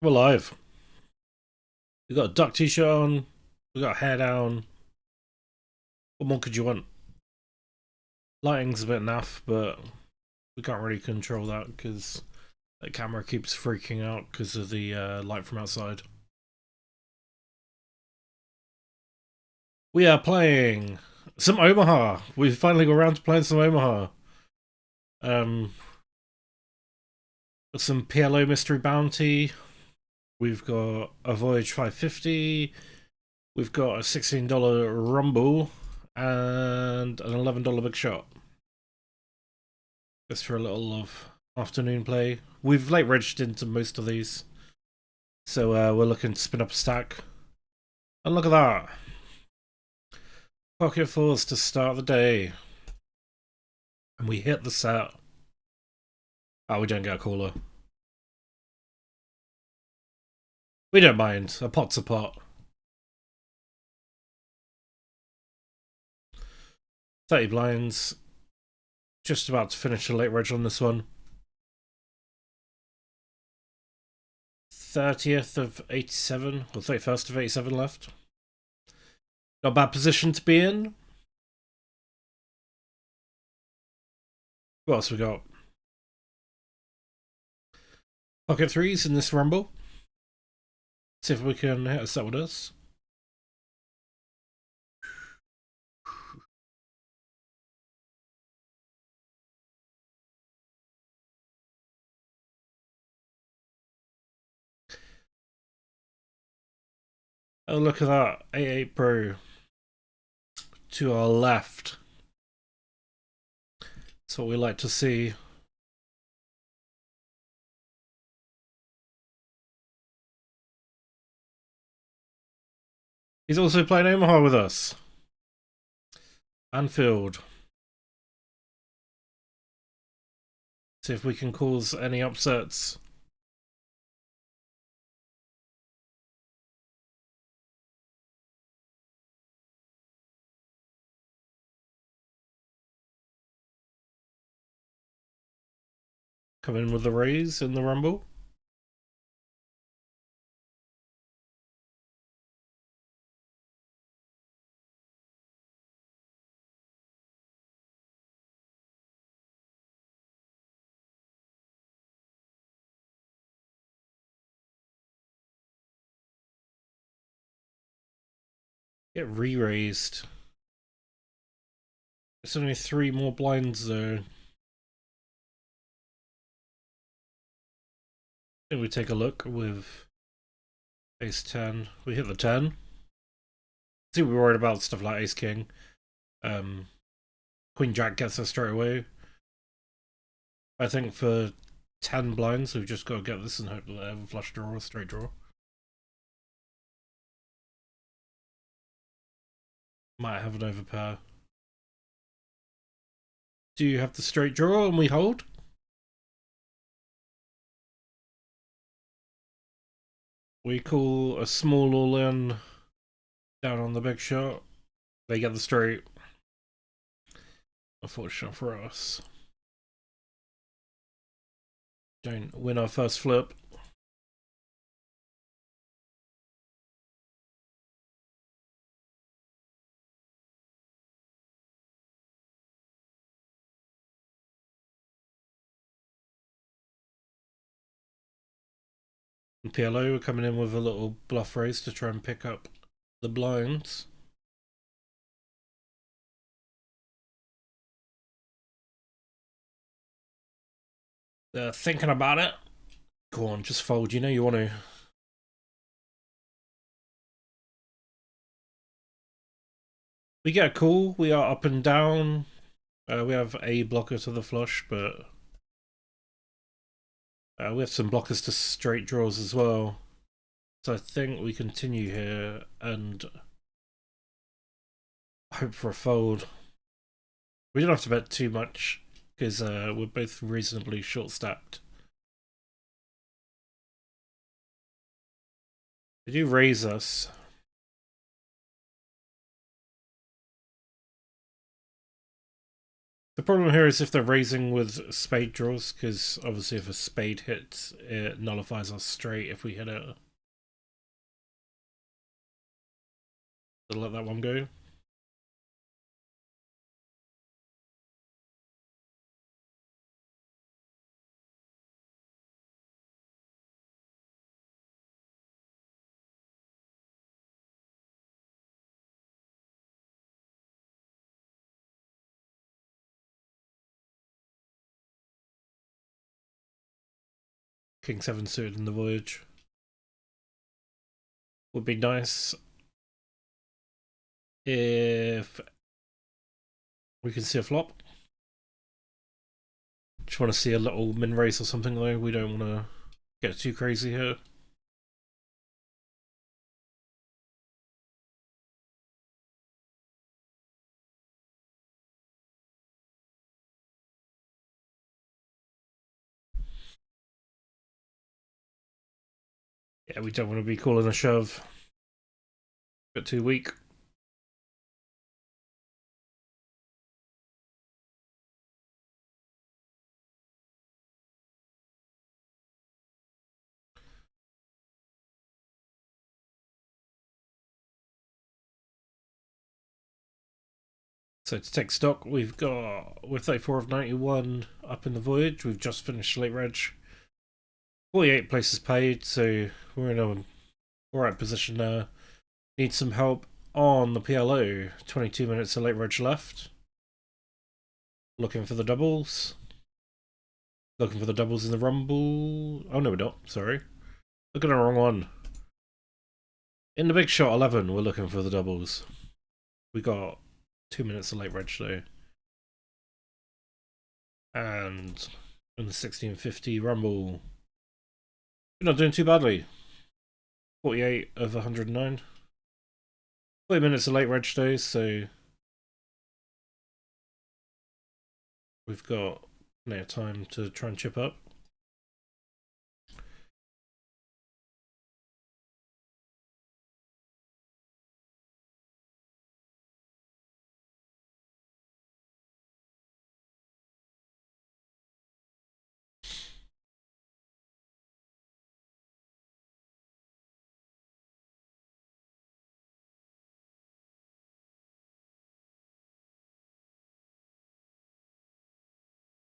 We're live. We got a duck t-shirt on. We got hair down. What more could you want? Lighting's a bit naff, but we can't really control that because the camera keeps freaking out because of the light from outside. We are playing some Omaha. We've finally got around to playing some Omaha. Um, some PLO mystery bounty. We've got a Voyage 550. We've got a $16 Rumble and an $11 Big Shot. Just for a little of afternoon play. We've late registered into most of these, so we're looking to spin up a stack. And look at that. Pocket fours to start the day. And we hit the set. Oh, we don't get a caller. We don't mind. A pot's a pot. 30 blinds. Just about to finish a late reg on this one. 30th of 87, or 31st of 87 left. Not a bad position to be in. What else we got? Pocket threes in this rumble. See if we can hit a set with us. Oh, look at that. 88 Pro. To our left. That's what we like to see. He's also playing Omaha with us. Anfield. See if we can cause any upsets. Come in with the raise in the rumble. Get re-raised. There's only 3 more blinds though. Then we take a look with ace 10. We hit the 10. See, we're worried about stuff like ace king. Queen jack gets us straight away. I think for 10 blinds, we've just got to get this and hope that they have a flush draw or straight draw. Might have an overpair. Do you have the straight draw and we hold? We call a small all-in down on the big shot. They get the straight. Unfortunate for us. Don't win our first flip. And PLO are coming in with a little bluff raise to try and pick up the blinds. They're thinking about it. Go on, just fold. You know you want to. We get a call. We are up and down. We have a blocker to the flush, but we have some blockers to straight draws as well. So I think we continue here and hope for a fold. We don't have to bet too much because we're both reasonably short stacked. They do raise us. The problem here is if they're raising with spade draws, because obviously if a spade hits, it nullifies us straight if we hit it. So let that one go. King 7 suited in the voyage. Would be nice if we can see a flop. Just want to see a little min raise or something though. We don't want to get too crazy here. Yeah, we don't want to be calling a shove. A bit too weak. So to take stock, we've got with 34 of 91 up in the voyage. We've just finished late reg. 48 places paid, so we're in a alright position now. Need some help on the PLO. 22 minutes of late reg left. Looking for the doubles. Looking for the doubles in the rumble. Oh no, we're not. Sorry. Looking at the wrong one. In the big shot 11, we're looking for the doubles. We got 2 minutes of late reg though. And in the 1650 rumble, we're not doing too badly. 48 of 109. 40 minutes of late reg though, so we've got plenty of time to try and chip up.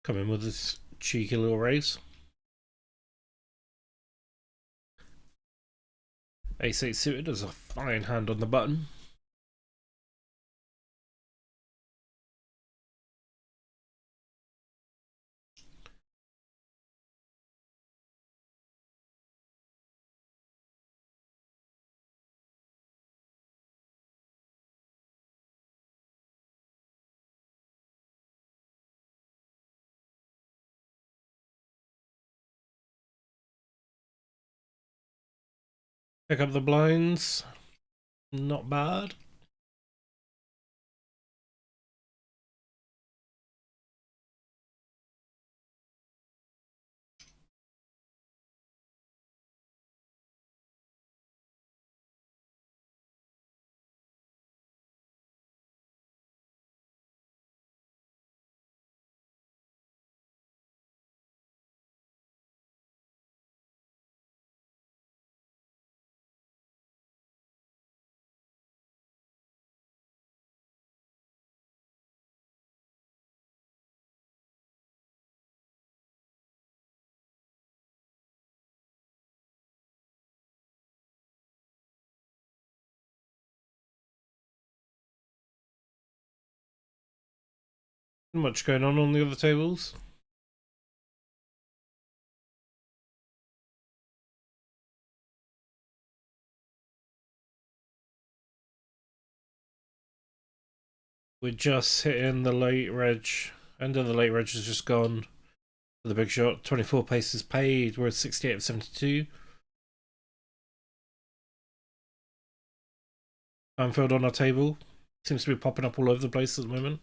Come in with this cheeky little raise. Ace-8 suited is a fine hand on the button. Pick up the blinds. Not bad. Not much going on the other tables. We're just hitting the late reg. End of the late reg is just gone. For the big shot, 24 paces paid. We're at 68 of 72. Anfield on our table. Seems to be popping up all over the place at the moment.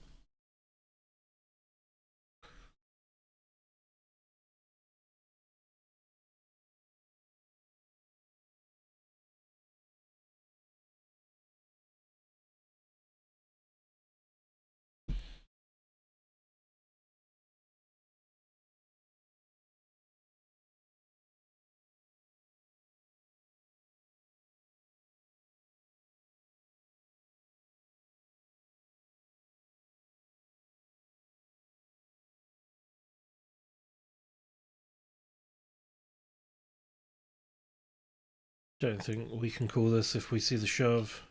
Don't think we can call this if we see the shove.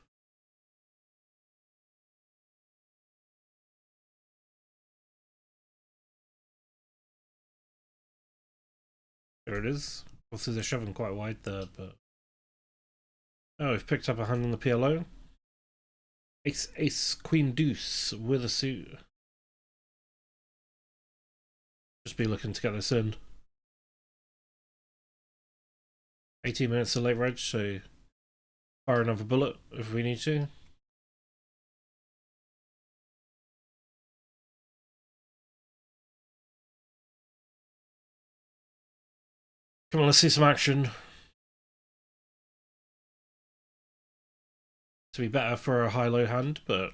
There it is. Obviously they're shoving quite wide there, but... Oh, we've picked up a hand on the PLO. Ace, ace, queen, deuce with a suit. Just be looking to get this in. 18 minutes of late reg, so fire another bullet if we need to. Come on, let's see some action. To be better for a high-low hand, but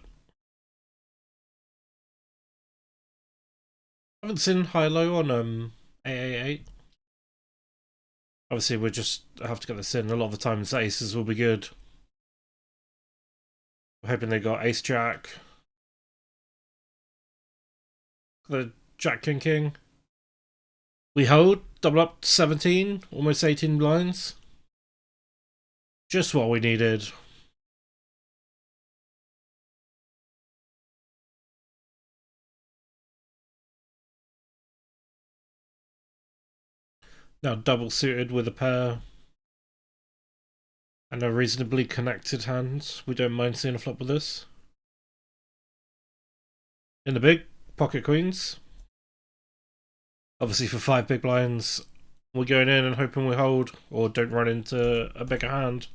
I haven't seen high-low on 888. Obviously, we just have to get this in. A lot of the times, aces will be good. I'm hoping they got ace jack. The jack king king. We hold, double up 17, almost 18 blinds. Just what we needed. Now double suited with a pair. And a reasonably connected hand. We don't mind seeing a flop with this. In the big, pocket queens. Obviously for 5 big blinds, we're going in and hoping we hold or don't run into a bigger hand.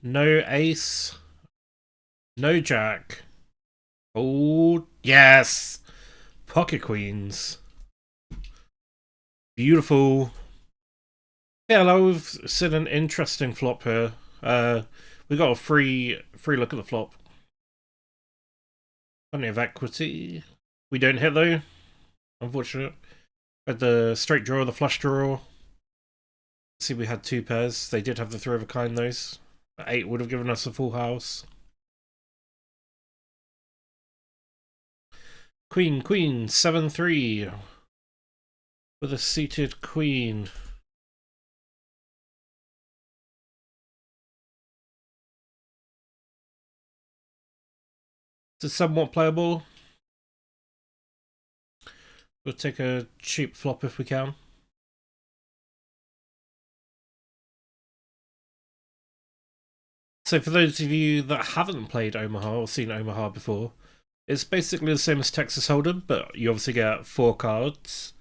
No ace. No jack. Oh, yes! Pocket queens. Beautiful. Yeah, we've seen an interesting flop here. We got a free look at the flop. Plenty of equity. We don't hit though. Unfortunate. Had the straight draw, the flush draw. See, we had 2 pairs. They did have the 3 of a kind, those. 8 would have given us a full house. Queen, queen, 7-3. With a seated queen. It's somewhat playable. We'll take a cheap flop if we can. So for those of you that haven't played Omaha or seen Omaha before, it's basically the same as Texas Hold'em, but you obviously get 4 cards.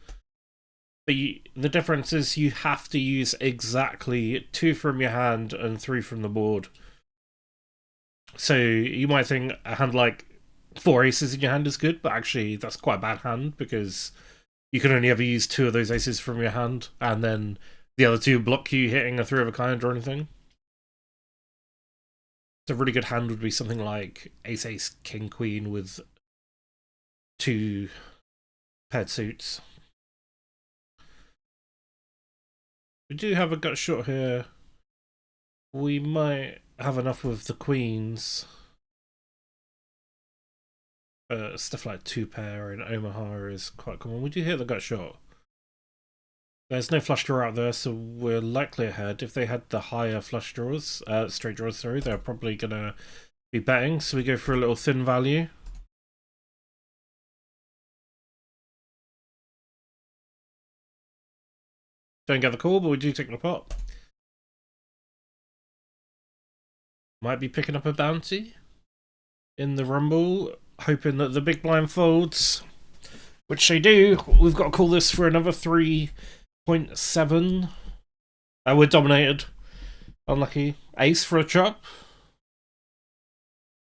But the difference is you have to use exactly 2 from your hand and 3 from the board. So you might think a hand like 4 aces in your hand is good, but actually that's quite a bad hand because you can only ever use 2 of those aces from your hand, and then the other 2 block you hitting a 3 of a kind or anything. A really good hand would be something like ace, ace, king, queen with 2 paired suits. We do have a gut shot here. We might have enough with the queens. Stuff like 2 pair in Omaha is quite common. We do hit the gut shot. There's no flush draw out there, so we're likely ahead. If they had the higher flush draws, straight draws, sorry, they're probably gonna be betting. So we go for a little thin value. Don't get the call, but we do take the pot. Might be picking up a bounty in the rumble, hoping that the big blind folds, which they do. We've got to call this for another 3.7. We're dominated. Unlucky. Ace for a chop.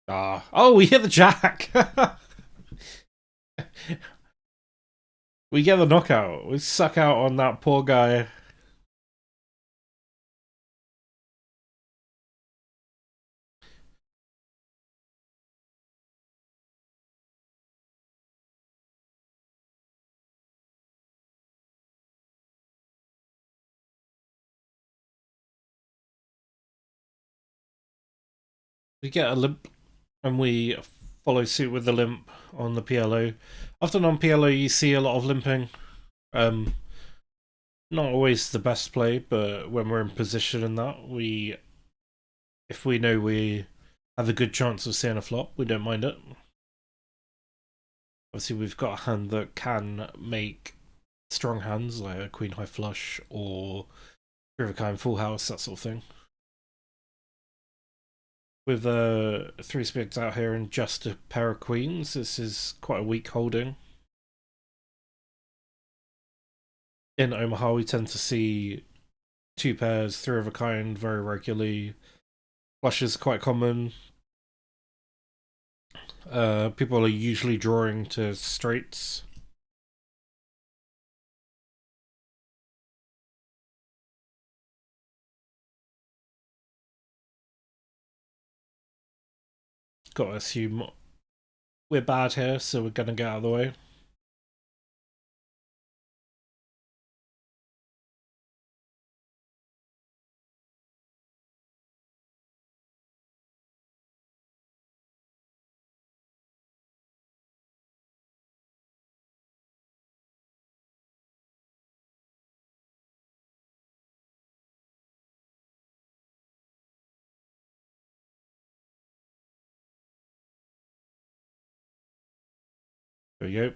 Oh, we hit the jack. We get the knockout. We suck out on that poor guy. We get a limp and we follow suit with the limp on the PLO. Often on PLO you see a lot of limping. Not always the best play, but when we're in position in that, if we know we have a good chance of seeing a flop, we don't mind it. Obviously we've got a hand that can make strong hands, like a queen high flush or river kind full house, that sort of thing. With three spades out here and just a pair of queens, this is quite a weak holding. In Omaha, we tend to see two pairs, three of a kind very regularly. Flushes are quite common. People are usually drawing to straights. Gotta assume we're bad here, so we're gonna get out of the way. There we go.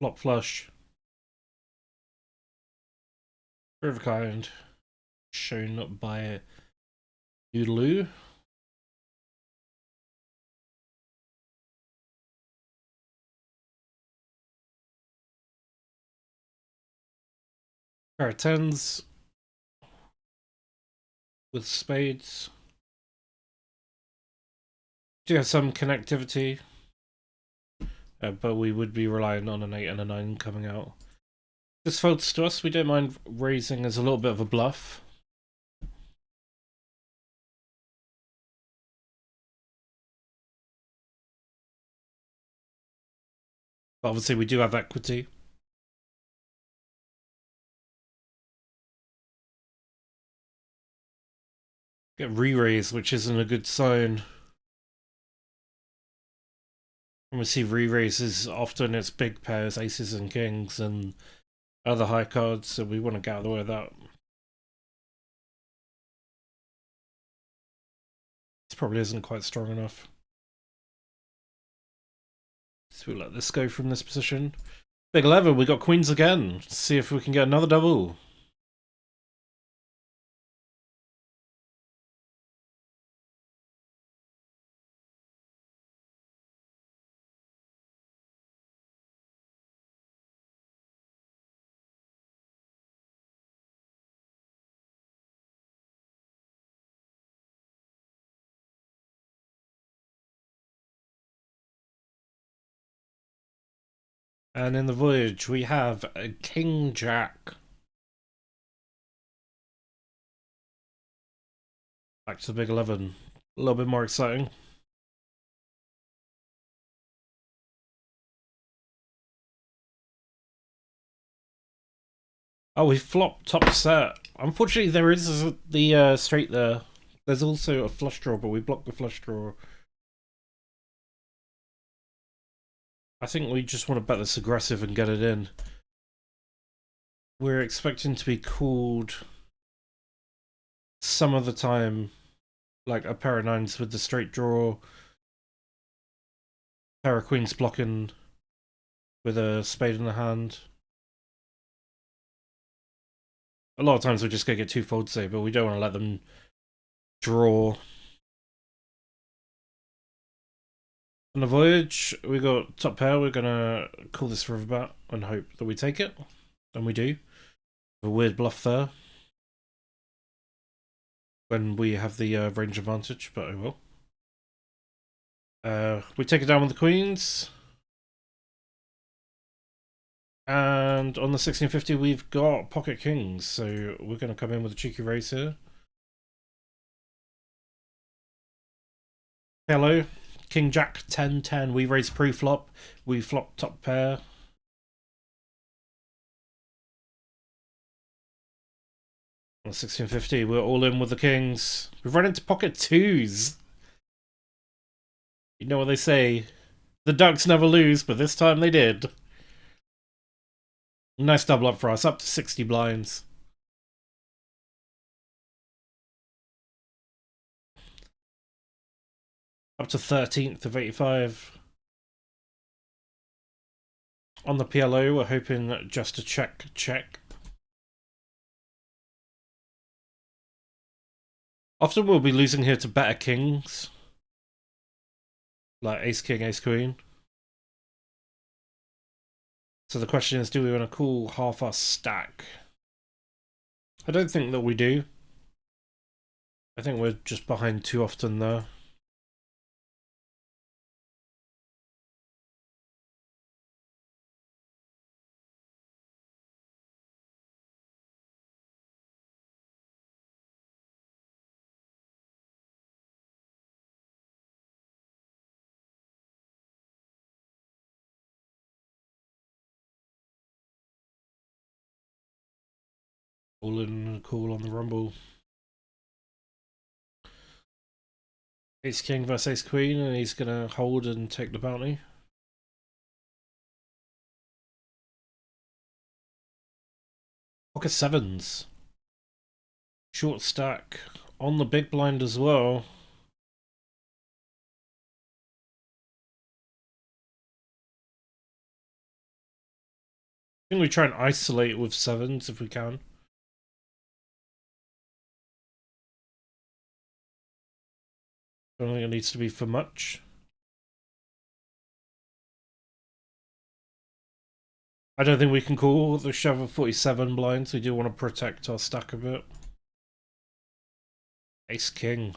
Flop flush. River kind. Shown by Doodaloo. Pair of tens. With spades. Do have some connectivity. But we would be relying on an 8 and a 9 coming out. This folds to us, we don't mind raising as a little bit of a bluff. But obviously we do have equity. Get re-raise, which isn't a good sign. When we see re-raises, often it's big pairs, aces and kings, and other high cards, so we want to get out of the way of that. This probably isn't quite strong enough. So we let this go from this position. Big 11, we got queens again. Let's see if we can get another double. And in the voyage, we have a King Jack. Back to the big 11. A little bit more exciting. Oh, we flopped top set. Unfortunately, there is the straight there. There's also a flush draw, but we blocked the flush draw. I think we just want to bet this aggressive and get it in. We're expecting to be called some of the time, like a pair of nines with the straight draw, pair of queens blocking with a spade in the hand. A lot of times we're just going to get two folds there, but we don't want to let them draw. On the voyage, we got top pair. We're going to call this riverbat and hope that we take it. And we do. A weird bluff there. When we have the range advantage, but oh well. We take it down with the queens. And on the 1650, we've got pocket kings, so we're going to come in with a cheeky raise here. Hello, King Jack 10-10. We raise pre-flop. We flop top pair. On 1650, we're all in with the kings. We've run into pocket twos. You know what they say, the Ducks never lose, but this time they did. Nice double up for us, up to 60 blinds. Up to 13th of 85. On the PLO, we're hoping just to check. Often we'll be losing here to better kings. Like ace king, ace queen. So the question is, do we want to call half our stack? I don't think that we do. I think we're just behind too often there. All in cool on the rumble. Ace king versus ace queen, and he's gonna hold and take the bounty. Pocket sevens. Short stack on the big blind as well. I think we try and isolate with sevens if we can. I don't think it needs to be for much. I don't think we can call the shove of 47 blinds. We do want to protect our stack a bit. Ace king.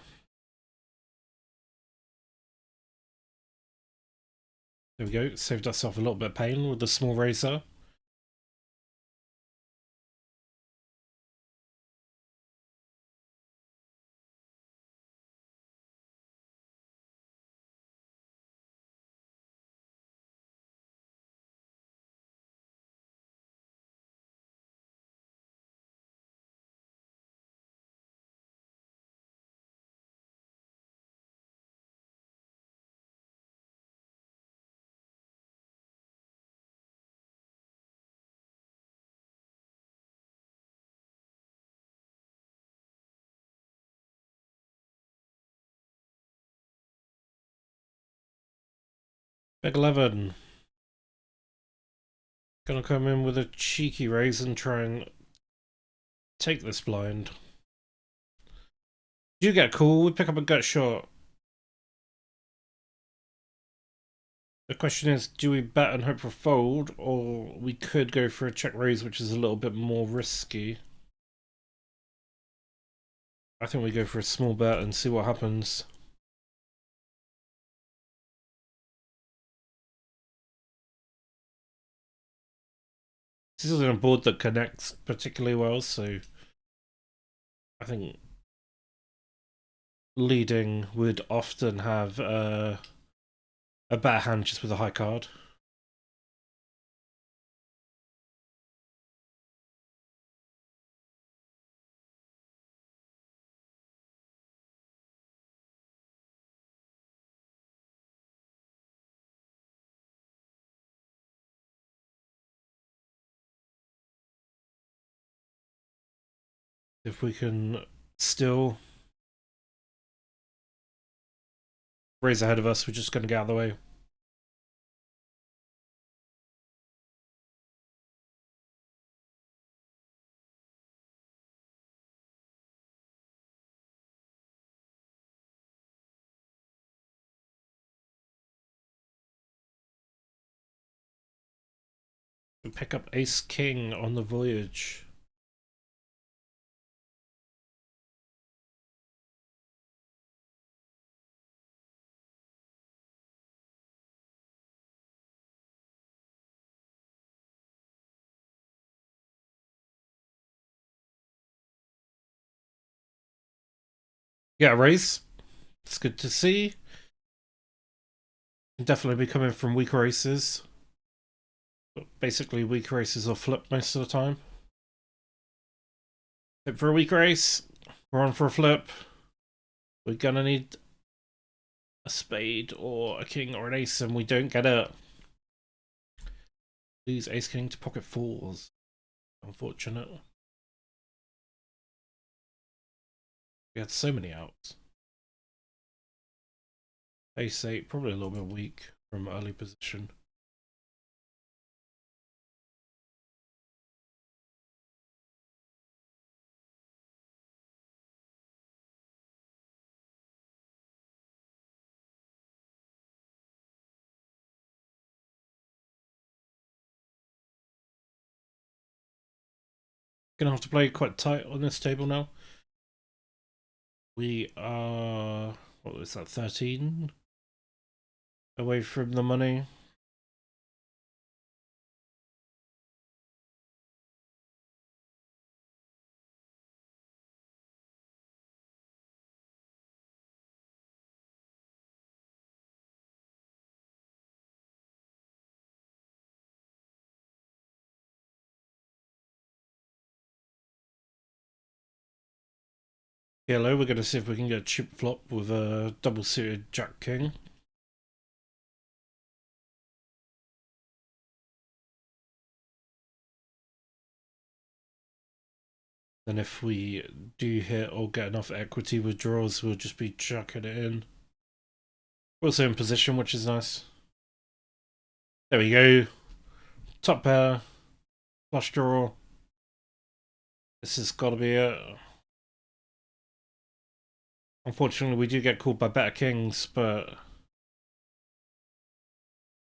There we go. Saved ourselves a little bit of pain with the small razor. Big 11. Gonna come in with a cheeky raise and try and take this blind. You get cool, we pick up a gut shot. The question is, do we bet and hope for fold, or we could go for a check raise, which is a little bit more risky. I think we go for a small bet and see what happens. This isn't a board that connects particularly well, so I think leading would often have a better hand just with a high card. If we can still raise ahead of us, we're just going to get out of the way. We pick up ace king on the voyage. Yeah, raise. It's good to see. Definitely be coming from weak races. But basically, weak races are flip most of the time. Hope for a weak race. We're on for a flip. We're gonna need a spade or a king or an ace and we don't get it. Lose ace king to pocket fours. Unfortunate. We had so many outs. Ace 8, probably a little bit weak from early position. Gonna have to play quite tight on this table now. We are, what was that, 13 away from the money. Yellow, we're going to see if we can get a chip flop with a double suited Jack King. Then if we do hit or get enough equity withdrawals, we'll just be chucking it in. We're also in position, which is nice. There we go. Top pair. Flush draw. This has got to be it. Unfortunately, we do get called by better kings, but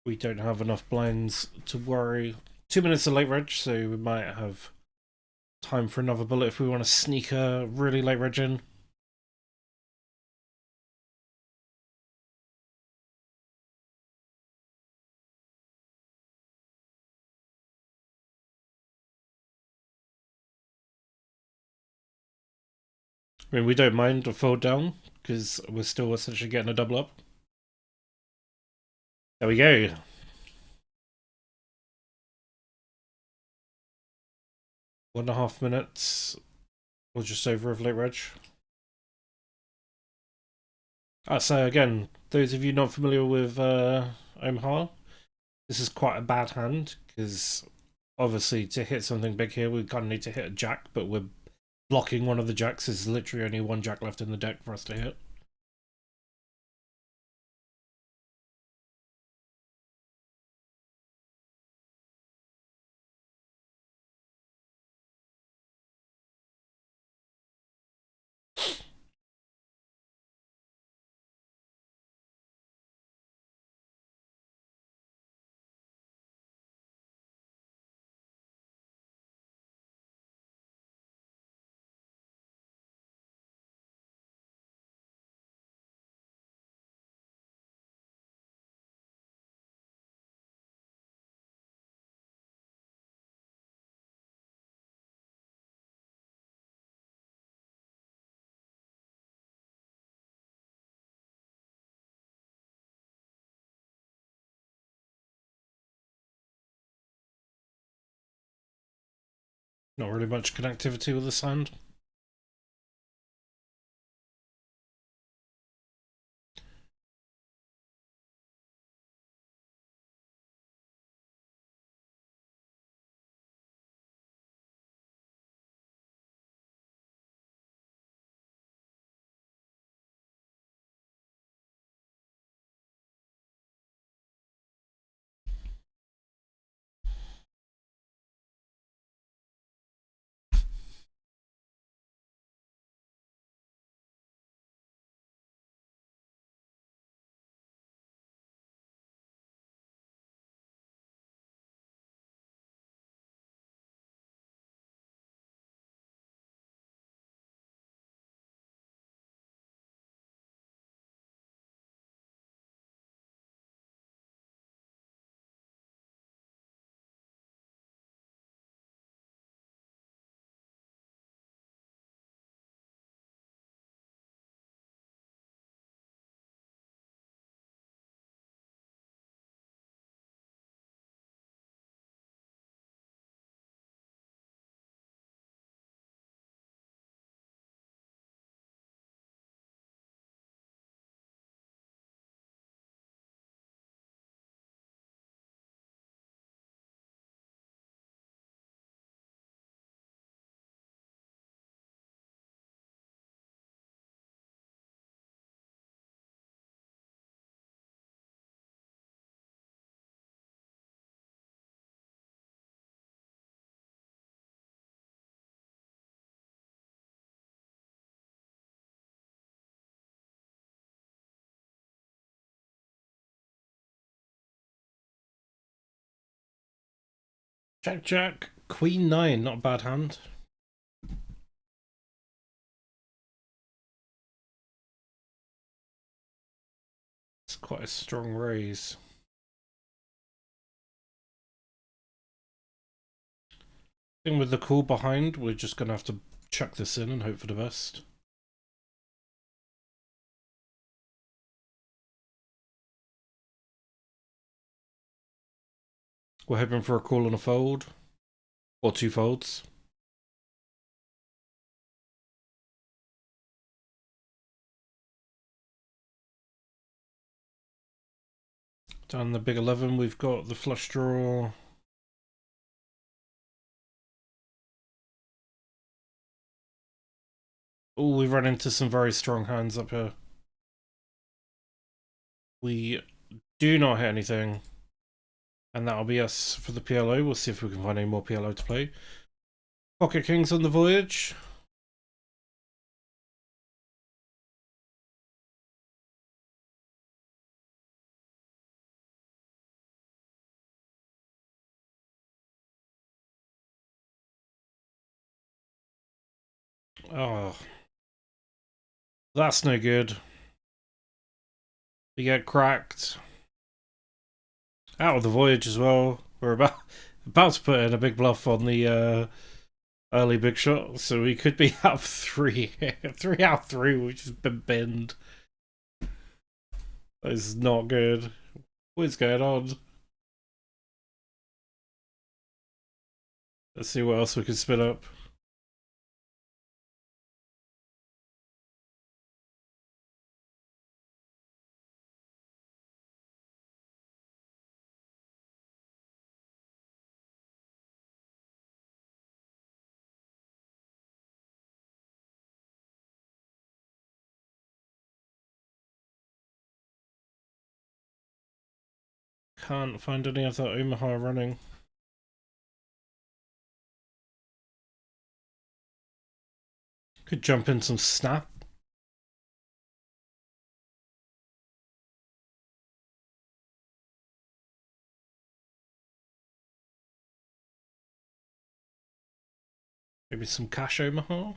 we don't have enough blinds to worry. 2 minutes of late reg, so we might have time for another bullet if we want to sneak a really late reg in. I mean, we don't mind a fold down because we're still essentially getting a double up. There we go. One and a half minutes, or just over of late reg. So again, those of you not familiar with Omaha, this is quite a bad hand because obviously to hit something big here, we kind of need to hit a jack, but we're blocking one of the jacks. There's literally only one jack left in the deck for us to hit. Not really much connectivity with this hand. Jack Jack, Queen 9, not a bad hand. It's quite a strong raise. I think with the call behind, we're just going to have to chuck this in and hope for the best. We're hoping for a call and a fold. Or two folds. Down the big 11, we've got the flush draw. Oh, we've run into some very strong hands up here. We do not hit anything. And that'll be us for the PLO. We'll see if we can find any more PLO to play. Pocket Kings on the voyage. Oh, that's no good. We get cracked. Out of the voyage as well. We're about to put in a big bluff on the early big shot, so we could be out 3. 3 out of 3, which has been binned. That is not good. What is going on? Let's see what else we can spin up. Can't find any other Omaha running. Could jump in some snap. Maybe some cash Omaha.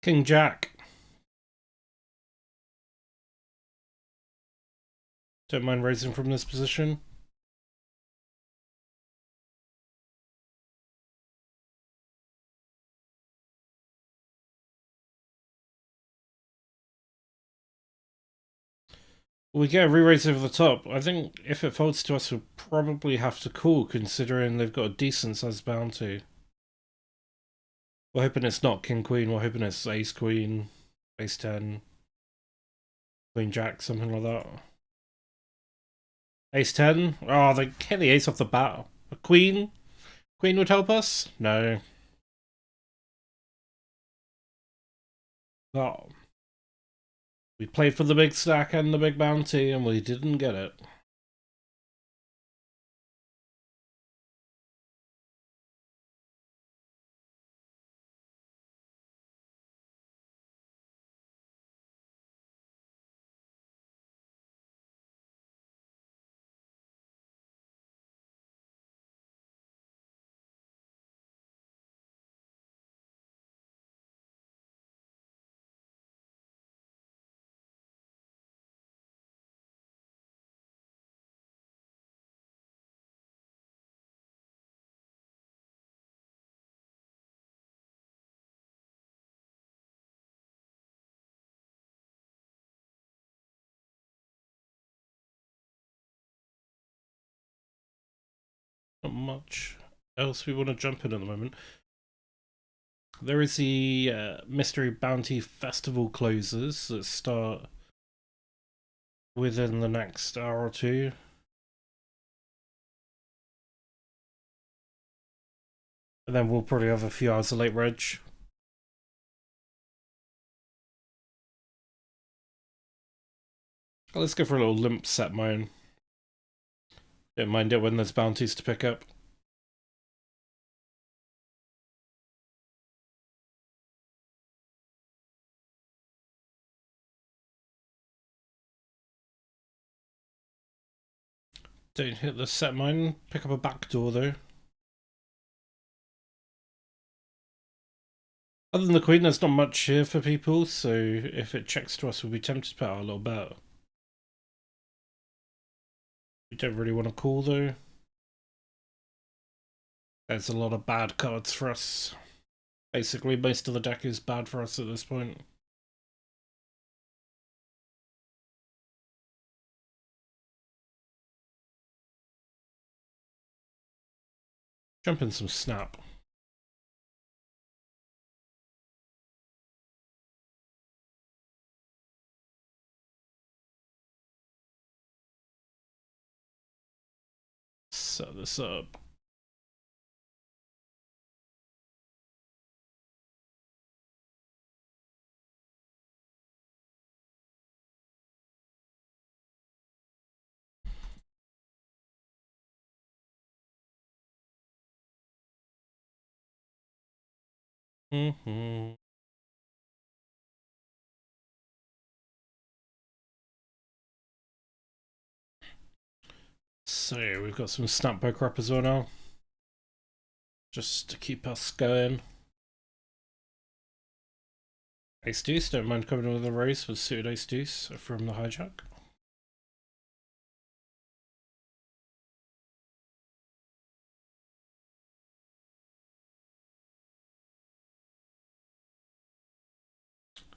King Jack. Don't mind raising from this position. We get a re-raise over the top. I think if it folds to us, we'll probably have to call, considering they've got a decent sized bounty. We're hoping it's not King Queen. We're hoping it's Ace Queen, Ace 10, Queen Jack, something like that. Ace 10? Oh, they get the ace off the bat. A Queen? Queen would help us? No. Oh. We played for the big stack and the big bounty, and we didn't get it. Not much. else we want to jump in at the moment. There is the Mystery Bounty Festival closes that start within the next hour or two. And then we'll probably have a few hours of late reg. Let's go for a little limp set mine. Don't mind it when there's bounties to pick up. Don't hit the set mine. Pick up a back door though. Other than the queen, there's not much here for people, so if it checks to us, we'll be tempted to put out a little bet. We don't really want to call though. There's a lot of bad cards for us. Basically, most of the deck is bad for us at this point. Jump in some snap. Set this up. So we've got some snap poker up as well now, just to keep us going. Ace deuce, don't mind coming with a raise with suited ace deuce from the hijack.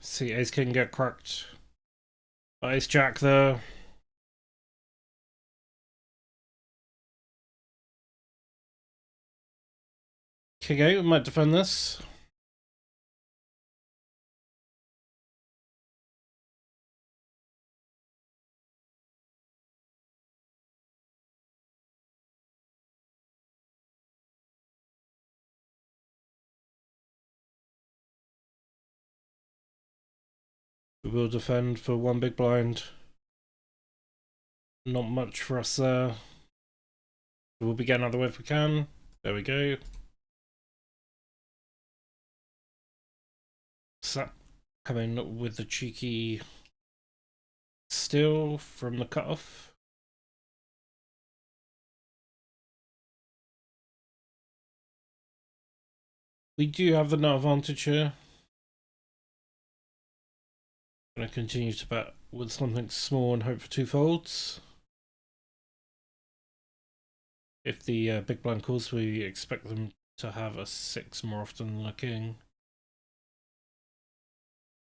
See ace king get cracked. Ace jack there. King 8, we might defend this. We will defend for one big blind. Not much for us there. We'll be getting out of the way if we can. There we go. Snap coming with the cheeky steal from the cutoff. We do have the nut advantage here. I'm going to continue to bet with something small and hope for two folds. If the big blind calls, we expect them to have a 6 more often than a king.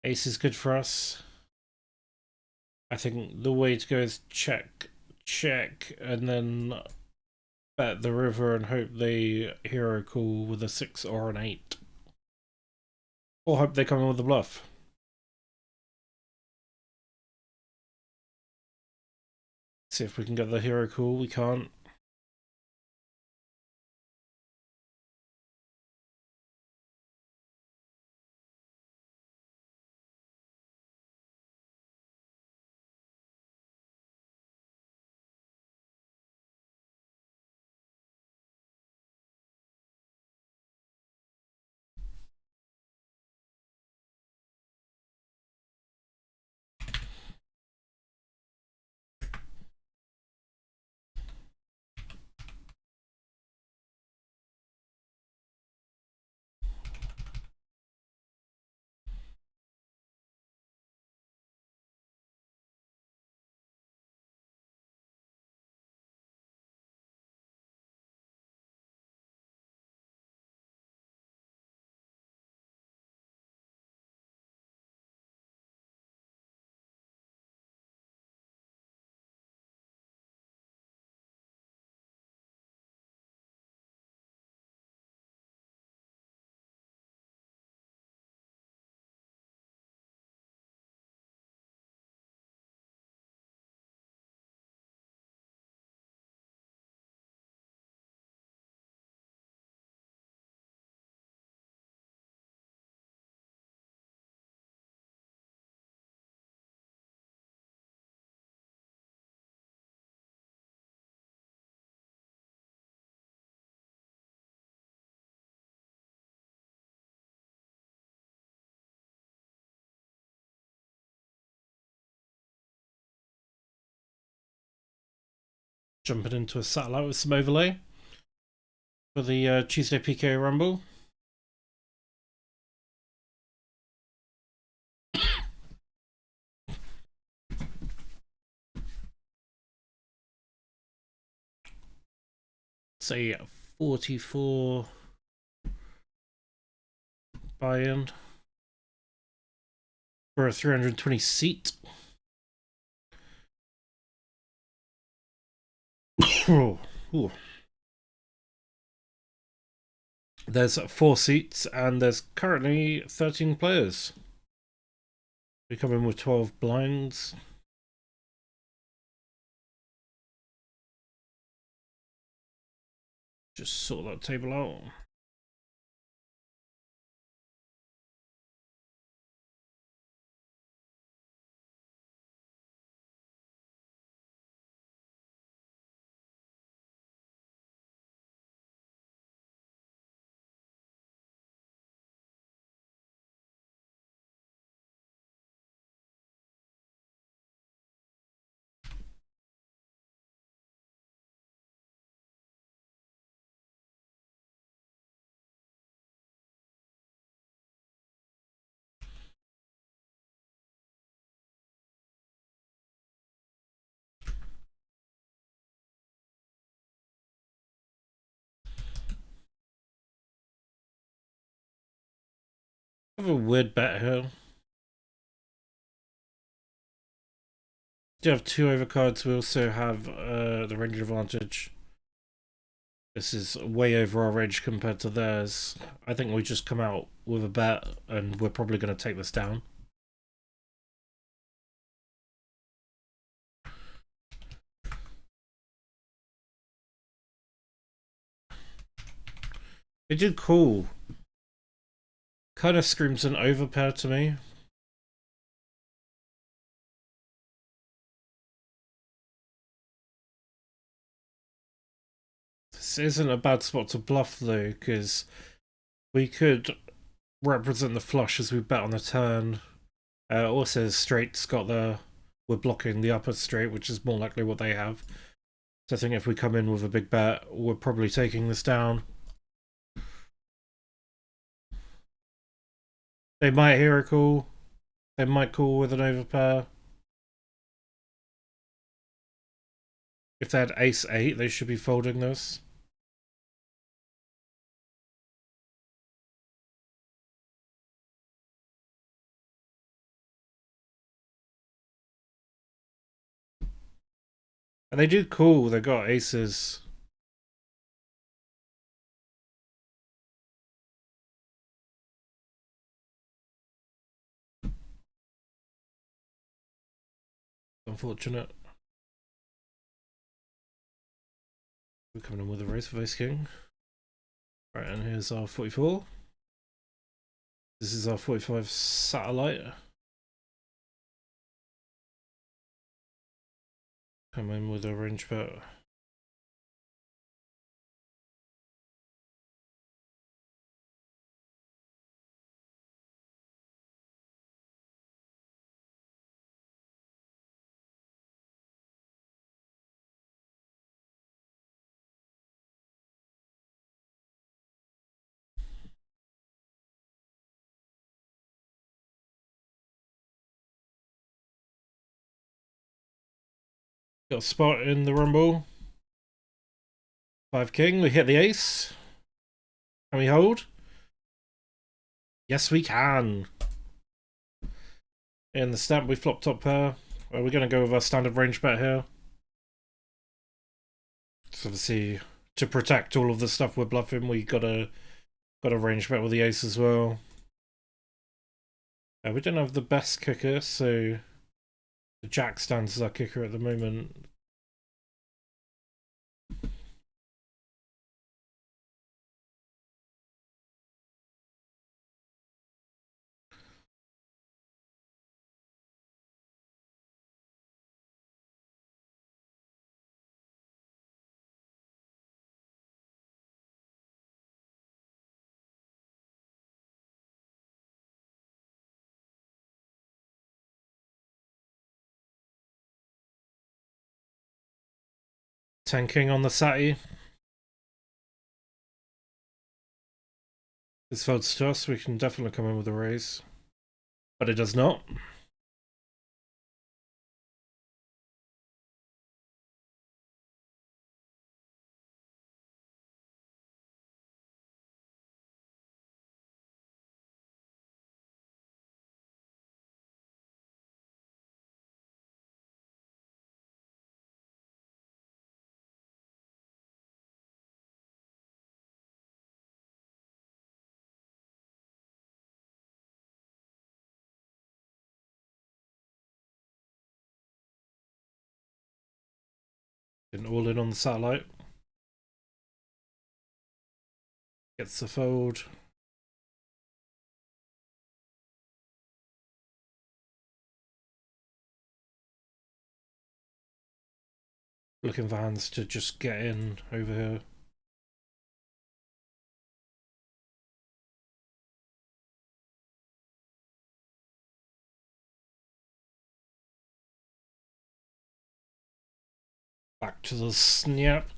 Ace is good for us. I think the way to go is check, check, and then bet the river and hope they hero call with a 6 or an 8. Or hope they come in with a bluff. See if we can get the hero call. We can't. Jumping into a satellite with some overlay for the Tuesday PK Rumble. Say 44 buy-in for a 320 seat. Ooh. There's 4 seats and there's currently 13 players. We come in with 12 blinds. Just sort that table out. I have a weird bet here. Do have 2 overcards. We also have the range advantage. This is way over our range compared to theirs. I think we just come out with a bet and we're probably going to take this down. They did cool. Kind of screams an overpair to me. This isn't a bad spot to bluff though, because we could represent the flush as we bet on the turn. Also, straight's got we're blocking the upper straight, which is more likely what they have. So I think if we come in with a big bet, we're probably taking this down. They might hear a call. They might call with an overpair. If they had ace-8, they should be folding this. And they do call. They got aces. Unfortunate. We're coming in with a race for ace king. Right, and here's our 44. This is our 45 satellite. Come in with a range bet. Got a spot in the rumble. 5 king. We hit the ace. Can we hold? Yes, we can. In the stamp, we flop top pair. Well, we're going to go with our standard range bet here. So obviously, to protect all of the stuff we're bluffing, we got a range bet with the ace as well. We don't have the best kicker, so the jack stands as our kicker at the moment. Tanking on the Sati. This folds to us, we can definitely come in with a raise. But it does not. And all in on the satellite. Gets the fold. Looking for hands to just get in over here. Back to the snap.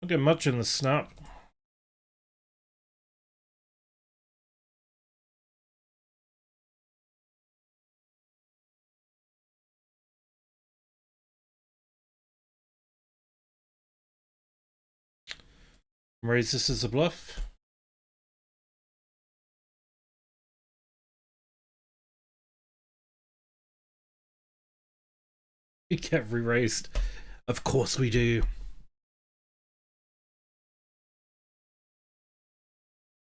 Not get much in the snap. Raise this as a bluff. We get re-raised. Of course we do.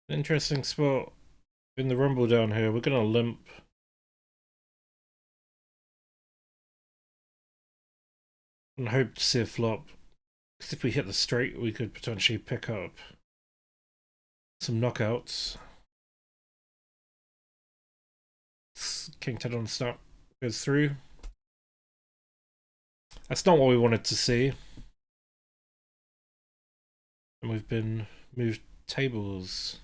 Interesting spot in the rumble down here. We're gonna limp. And hope to see a flop. Because if we hit the straight, we could potentially pick up some knockouts. King 10 on the start goes through. That's not what we wanted to see. And we've been moved tables.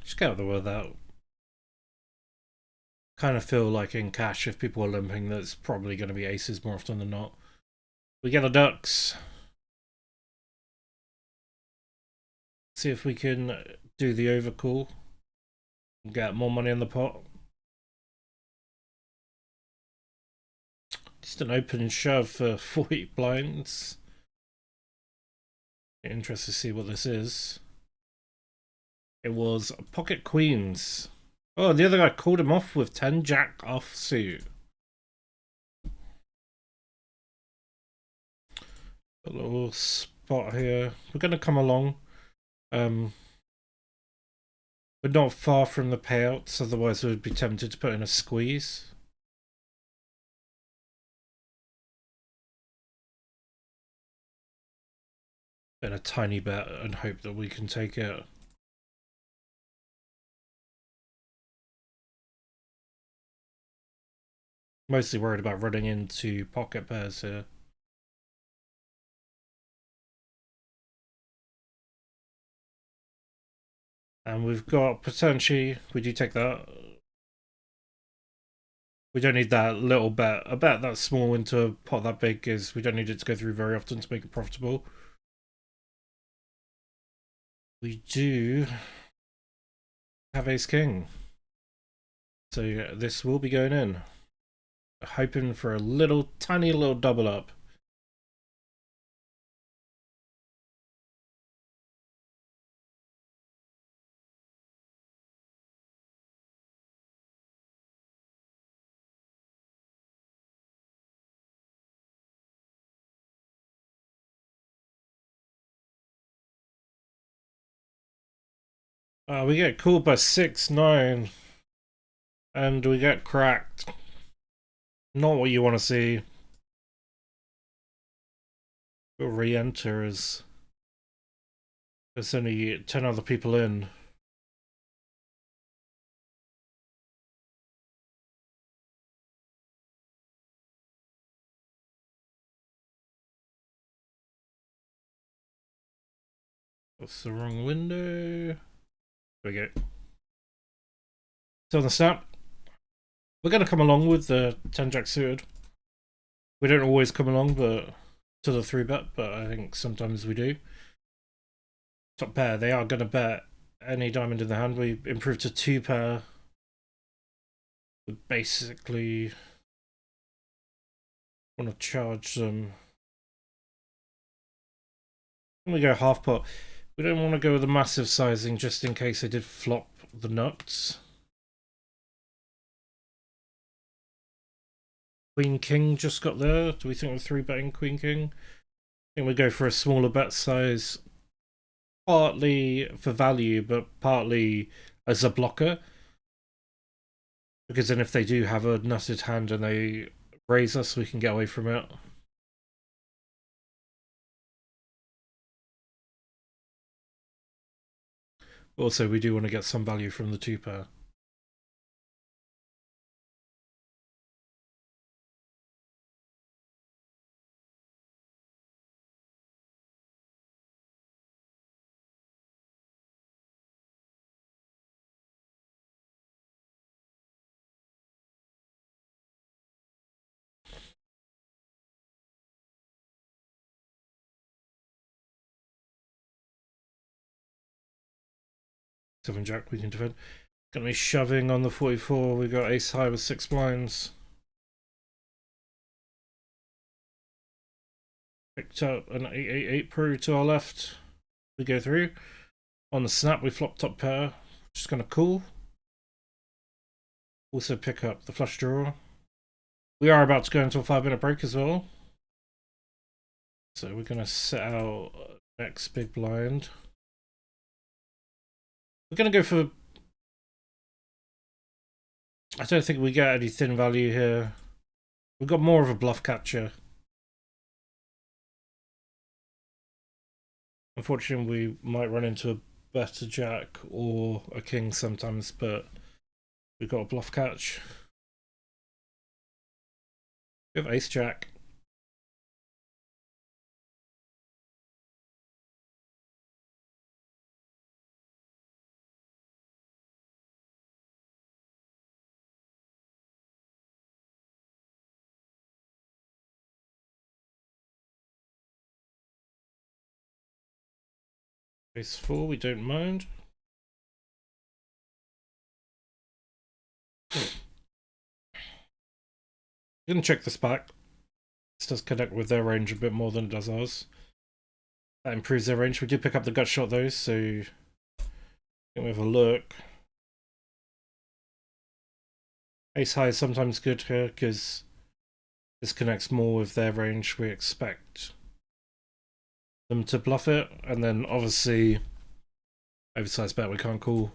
Just get out of the way of that. Kind of feel like in cash, if people are limping, that's probably going to be aces more often than not. We get the ducks. See if we can do the overcall. Get more money in the pot. Just an open shove for 40 blinds. Interested to see what this is. It was pocket queens. Oh, the other guy called him off with 10 jack offsuit. A little spot here. We're going to come along. We're not far from the payouts, otherwise we would be tempted to put in a squeeze. Then a tiny bet and hope that we can take it. Mostly worried about running into pocket pairs here. And we've got potentially, would you take that? We don't need that little bet. A bet that small into a pot that big is, we don't need it to go through very often to make it profitable. We do have ace king. So yeah, this will be going in. Hoping for a little, tiny little double up. We get called by 6-9. And we get cracked. Not what you want to see. We'll re-enter as there's only 10 other people in. That's the wrong window. There we go. So on the snap, we're going to come along with the 10 jack suited. We don't always come along but to the 3-bet, but I think sometimes we do. Top pair, they are going to bet any diamond in the hand. We improve to 2 pair. We basically want to charge them. We go half pot. We don't want to go with a massive sizing just in case they did flop the nuts. Queen King just got there. Do we think we're 3-betting Queen King? I think we go for a smaller bet size, partly for value, but partly as a blocker. Because then if they do have a nutted hand and they raise us, we can get away from it. Also, we do want to get some value from the 2 pair. Seven jack, we can defend. Gonna be shoving on the 44. We got ace high with 6 blinds. Picked up an 888 pro to our left. We go through. On the snap, we flop top pair. Just gonna call. Also pick up the flush draw. We are about to go into a 5-minute break as well. So we're gonna set out next big blind. We're gonna go for. I don't think we get any thin value here. We've got more of a bluff catcher. Unfortunately, we might run into a better jack or a king sometimes, but we've got a bluff catch. We have ace jack. Ace 4, we don't mind. Gonna check this back. This does connect with their range a bit more than it does ours. That improves their range. We do pick up the gut shot though, so I think we have a look. Ace high is sometimes good here because this connects more with their range. We expect them to bluff it, and then obviously oversized bet we can't call.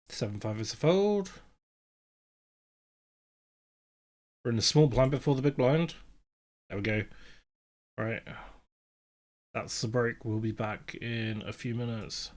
Seven five is a fold. We're in the small blind before the big blind. There we go. Right. That's the break. We'll be back in a few minutes.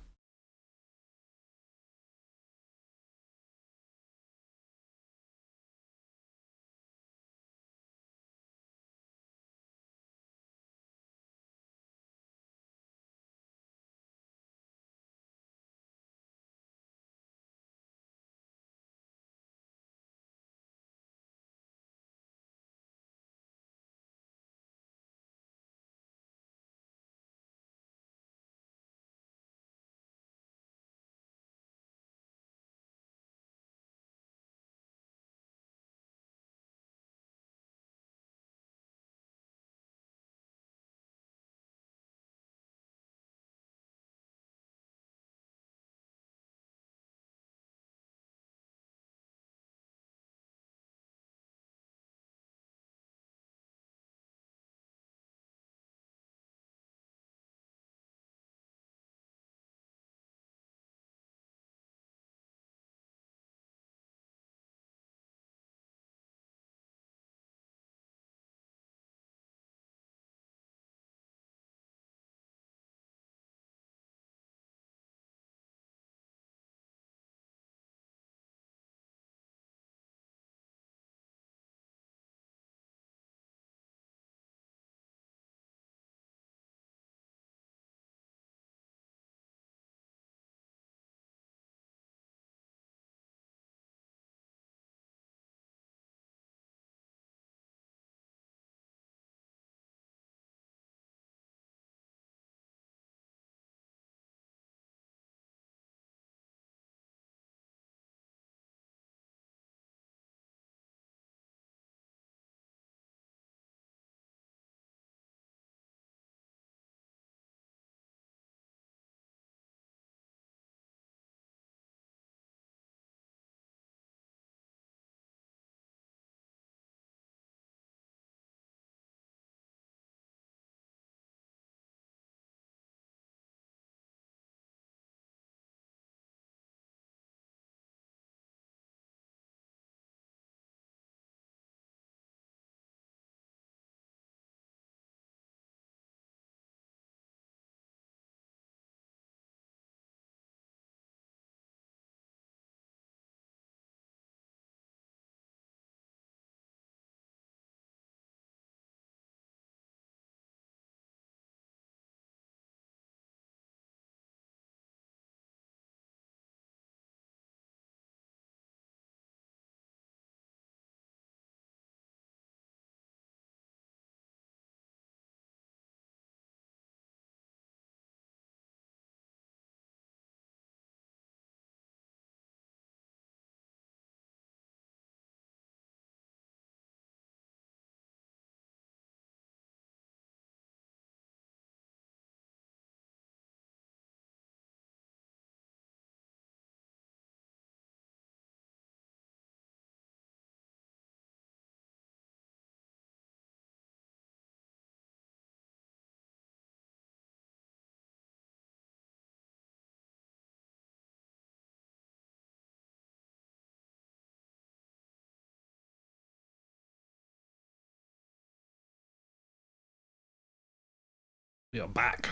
We are back.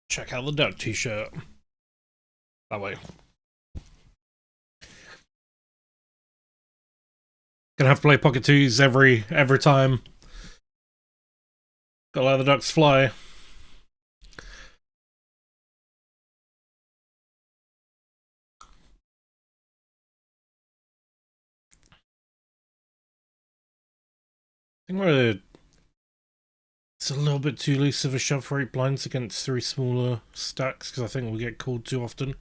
Check out the duck t-shirt. That way. Gonna have to play pocket twos every time. Gotta let the ducks fly. I think it's a little bit too loose of a shove for 8 blinds against 3 smaller stacks, because I think we get called too often.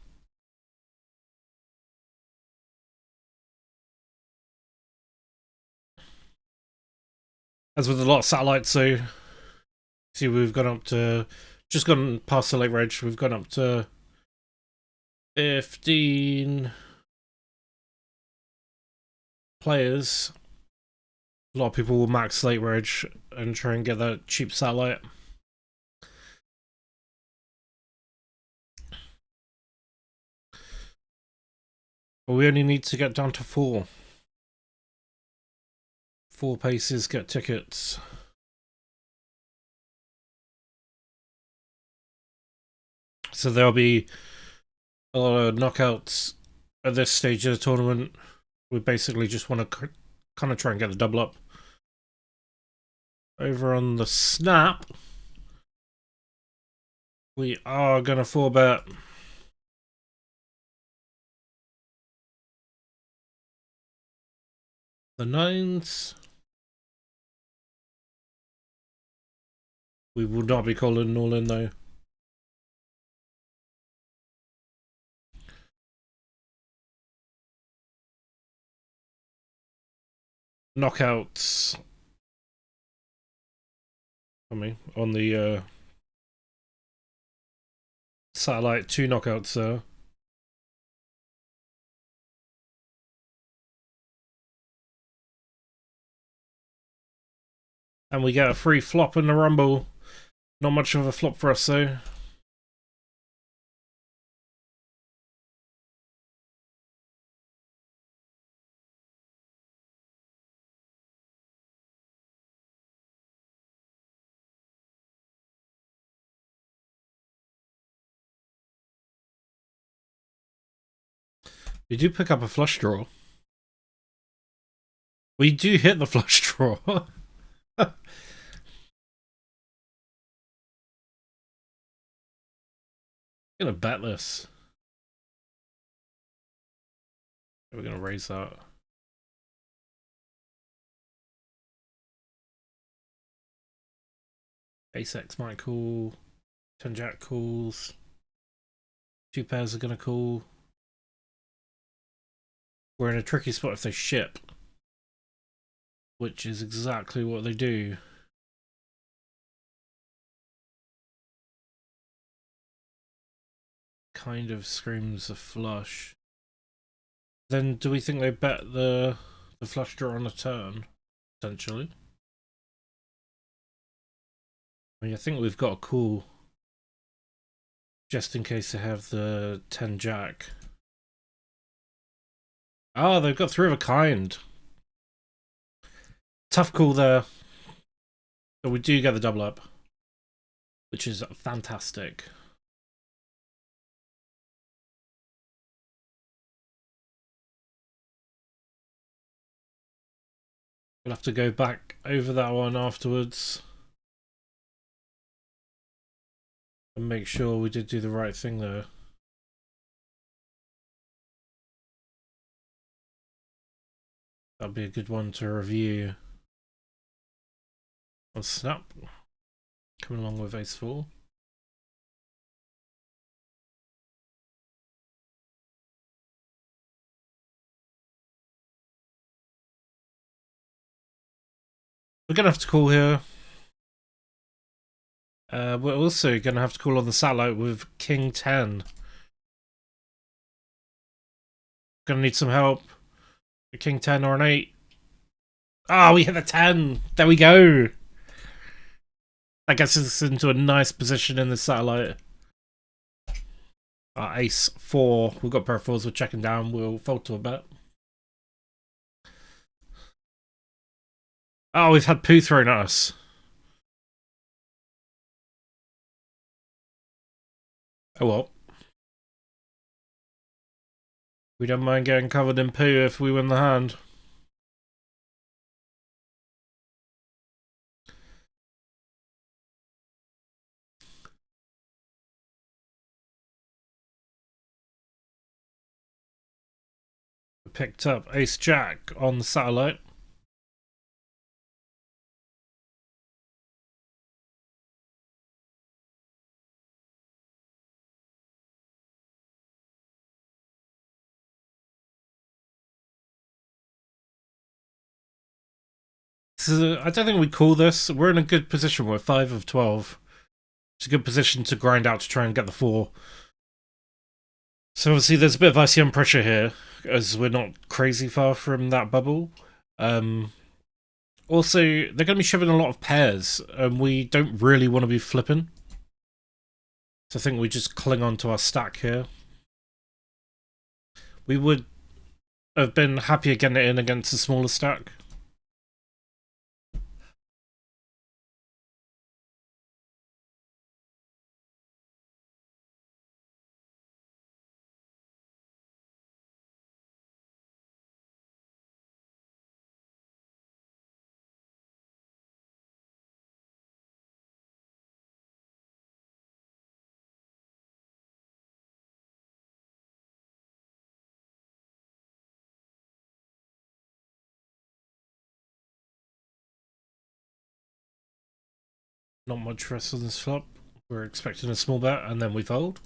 As with a lot of satellites, so see, we've gone up to, just gone past the late reg, we've gone up to 15 players. A lot of people will max late reg and try and get that cheap satellite. But we only need to get down to 4. 4 paces, get tickets. So there'll be a lot of knockouts at this stage of the tournament. We basically just want to kind of try and get the double up. Over on the snap, we are going to 4-bet. The 9s. We will not be calling an all-in though. Knockouts. On the satellite, 2 knockouts there. And we get a free flop in the rumble. Not much of a flop for us though. We do pick up a flush draw. We do hit the flush draw. I'm gonna bet this. We're gonna raise that. Ace X might call. 10 Jack calls. 2 pairs are gonna call. We're in a tricky spot if they ship, which is exactly what they do. Kind of screams a flush. Then do we think they bet the flush draw on a turn? Potentially. I mean, I think we've got a call just in case they have the 10 Jack. Oh, they've got 3 of a kind. Tough call there. But we do get the double up, which is fantastic. We'll have to go back over that one afterwards and make sure we did do the right thing there. That'd be a good one to review. On snap, coming along with ace 4. We're gonna have to call here. We're also gonna have to call on the satellite with king 10. Gonna need some help. A king 10 or an 8. Ah, we hit the 10. There we go. That gets us into a nice position in the satellite. Ace 4. We've got pair of 4s. We're checking down. We'll fold to a bet. Oh, we've had poo thrown at us. Oh well. We don't mind getting covered in poo if we win the hand. We picked up Ace Jack on the satellite. So I don't think we call this. We're in a good position. We're 5 of 12. It's a good position to grind out to try and get the 4. So obviously there's a bit of ICM pressure here, as we're not crazy far from that bubble. Also, they're going to be shoving a lot of pairs, and we don't really want to be flipping. So I think we just cling on to our stack here. We would have been happier getting it in against a smaller stack. Not much rest on this flop. We're expecting a small bet, and then we fold.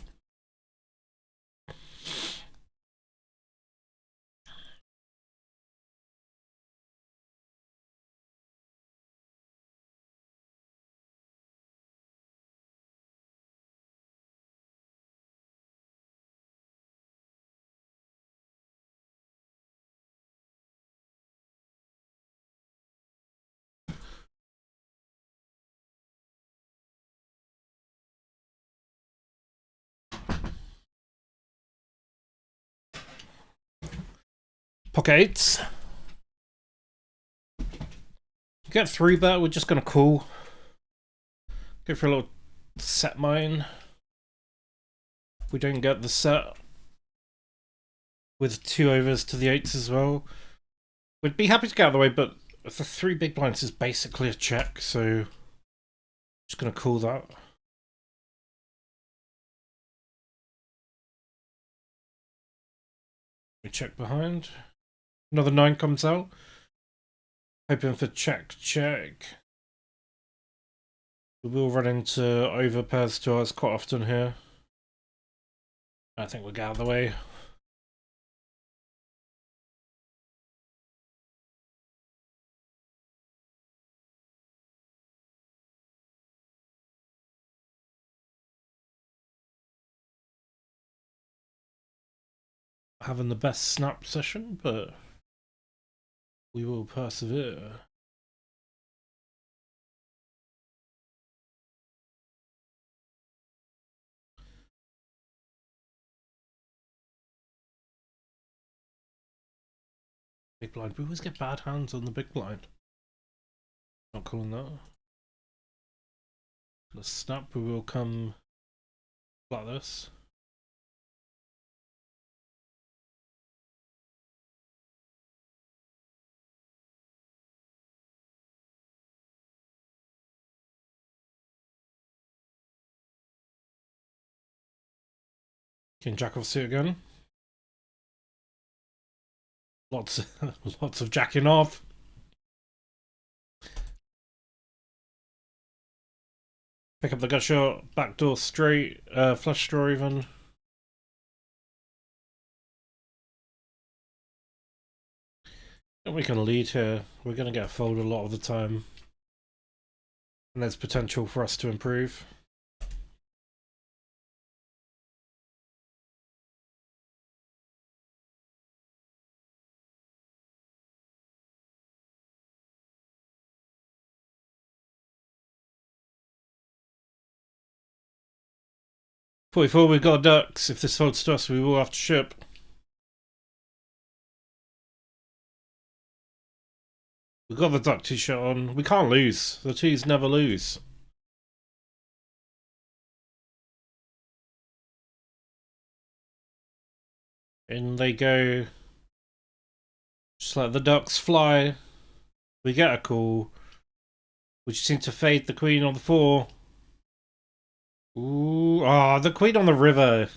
Pocket 8s. Get 3 bet, we're just going to call. Go for a little set mine. If we don't get the set with 2 overs to the 8s as well, we'd be happy to get out of the way, but the 3 big blinds is basically a check, so just going to call that. We check behind. Another 9 comes out. Hoping for check, check. We will run into over pairs to us quite often here. I think we'll get out of the way. Having the best snap session, but we will persevere. Big blind. We always get bad hands on the big blind. Not calling that. The snap we will come like this. King jack off suit again. Lots of jacking off. Pick up the gut shot, backdoor straight, flush draw even. I think we can lead here. We're going to get a fold a lot of the time. And there's potential for us to improve. .44, we've got ducks. If this folds to us, we will have to ship. We've got the duck 2 shot on. We can't lose. The 2s never lose. In they go. Just let the ducks fly. We get a call. We just need to fade the queen on the 4. Ooh, the queen on the river.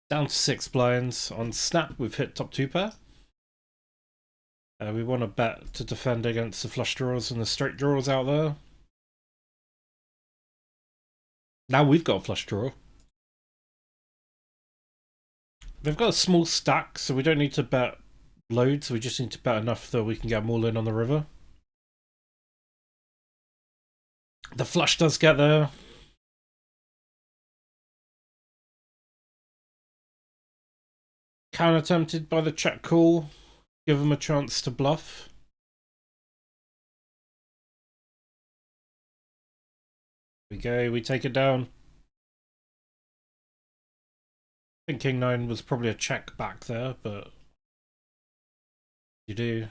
Down to 6 blinds. On snap, we've hit top 2 pair. We want to bet to defend against the flush draws and the straight draws out there. Now we've got a flush draw. They've got a small stack, so we don't need to bet loads. We just need to bet enough that we can get them all in on the river. The flush does get there. Counter tempted by the check call. Give them a chance to bluff. Here we go, we take it down. I think King 9 was probably a check back there, but you do.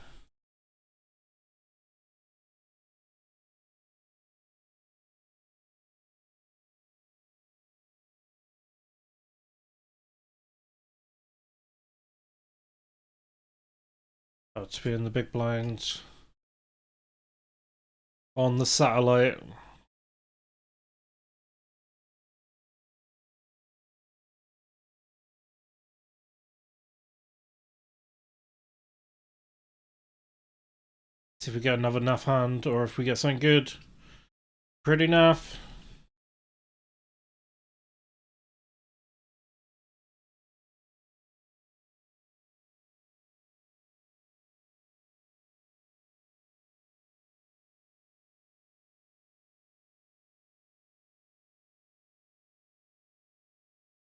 About to be in the big blind. On the satellite. See if we get another naff hand, or if we get something good. Pretty naff.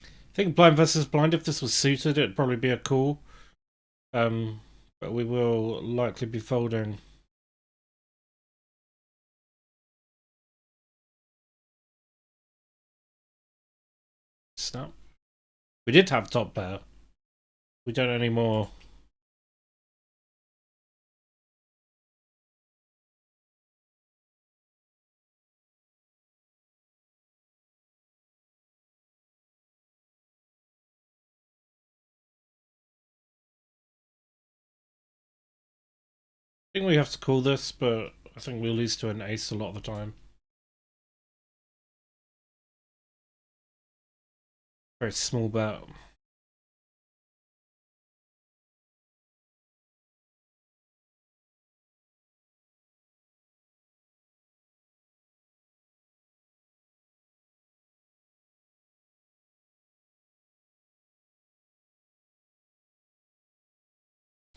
I think blind versus blind, if this was suited, it'd probably be a call. But we will likely be folding. Snap. We did have top pair. We don't anymore. I think we have to call this, but I think we'll lose to an ace a lot of the time. Very small bet.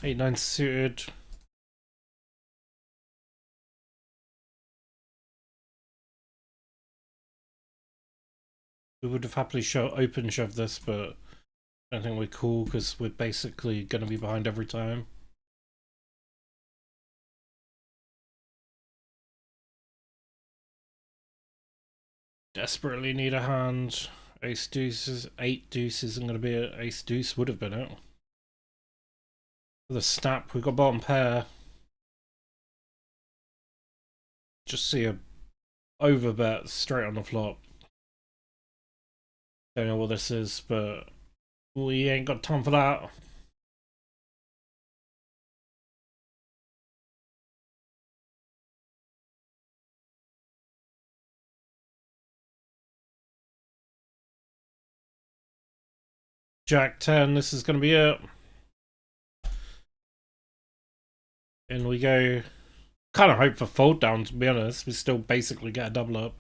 Eight, 9 suited. We would have happily open shoved this, but I don't think we're cool because we're basically going to be behind every time. Desperately need a hand. Ace deuces, 8 deuces, and going to be an ace deuce would have been it. With a snap, we've got bottom pair. Just see a overbet straight on the flop. Don't know what this is, but we ain't got time for that. Jack 10, this is going to be it. And we go. Kind of hope for fold down, to be honest. We still basically get a double up.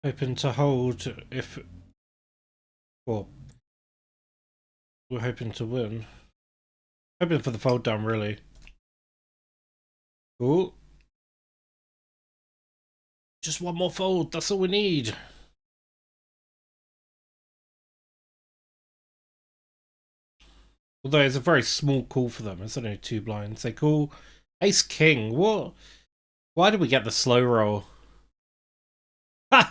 Hoping to hold if. Well, we're hoping to win. Hoping for the fold down, really. Ooh. Just one more fold, that's all we need. Although it's a very small call for them, it's only 2 blinds. They call Ace King. What? Why did we get the slow roll?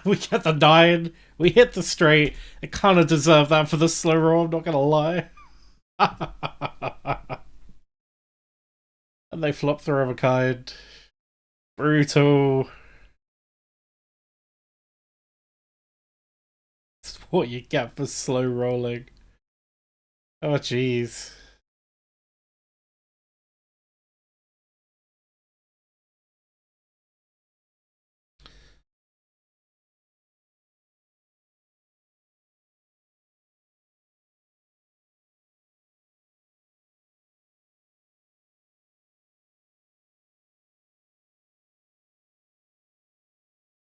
We get the 9. We hit the straight. I kind of deserve that for the slow roll, I'm not gonna lie. And they flop their other kind. Brutal. It's what you get for slow rolling. Oh, jeez.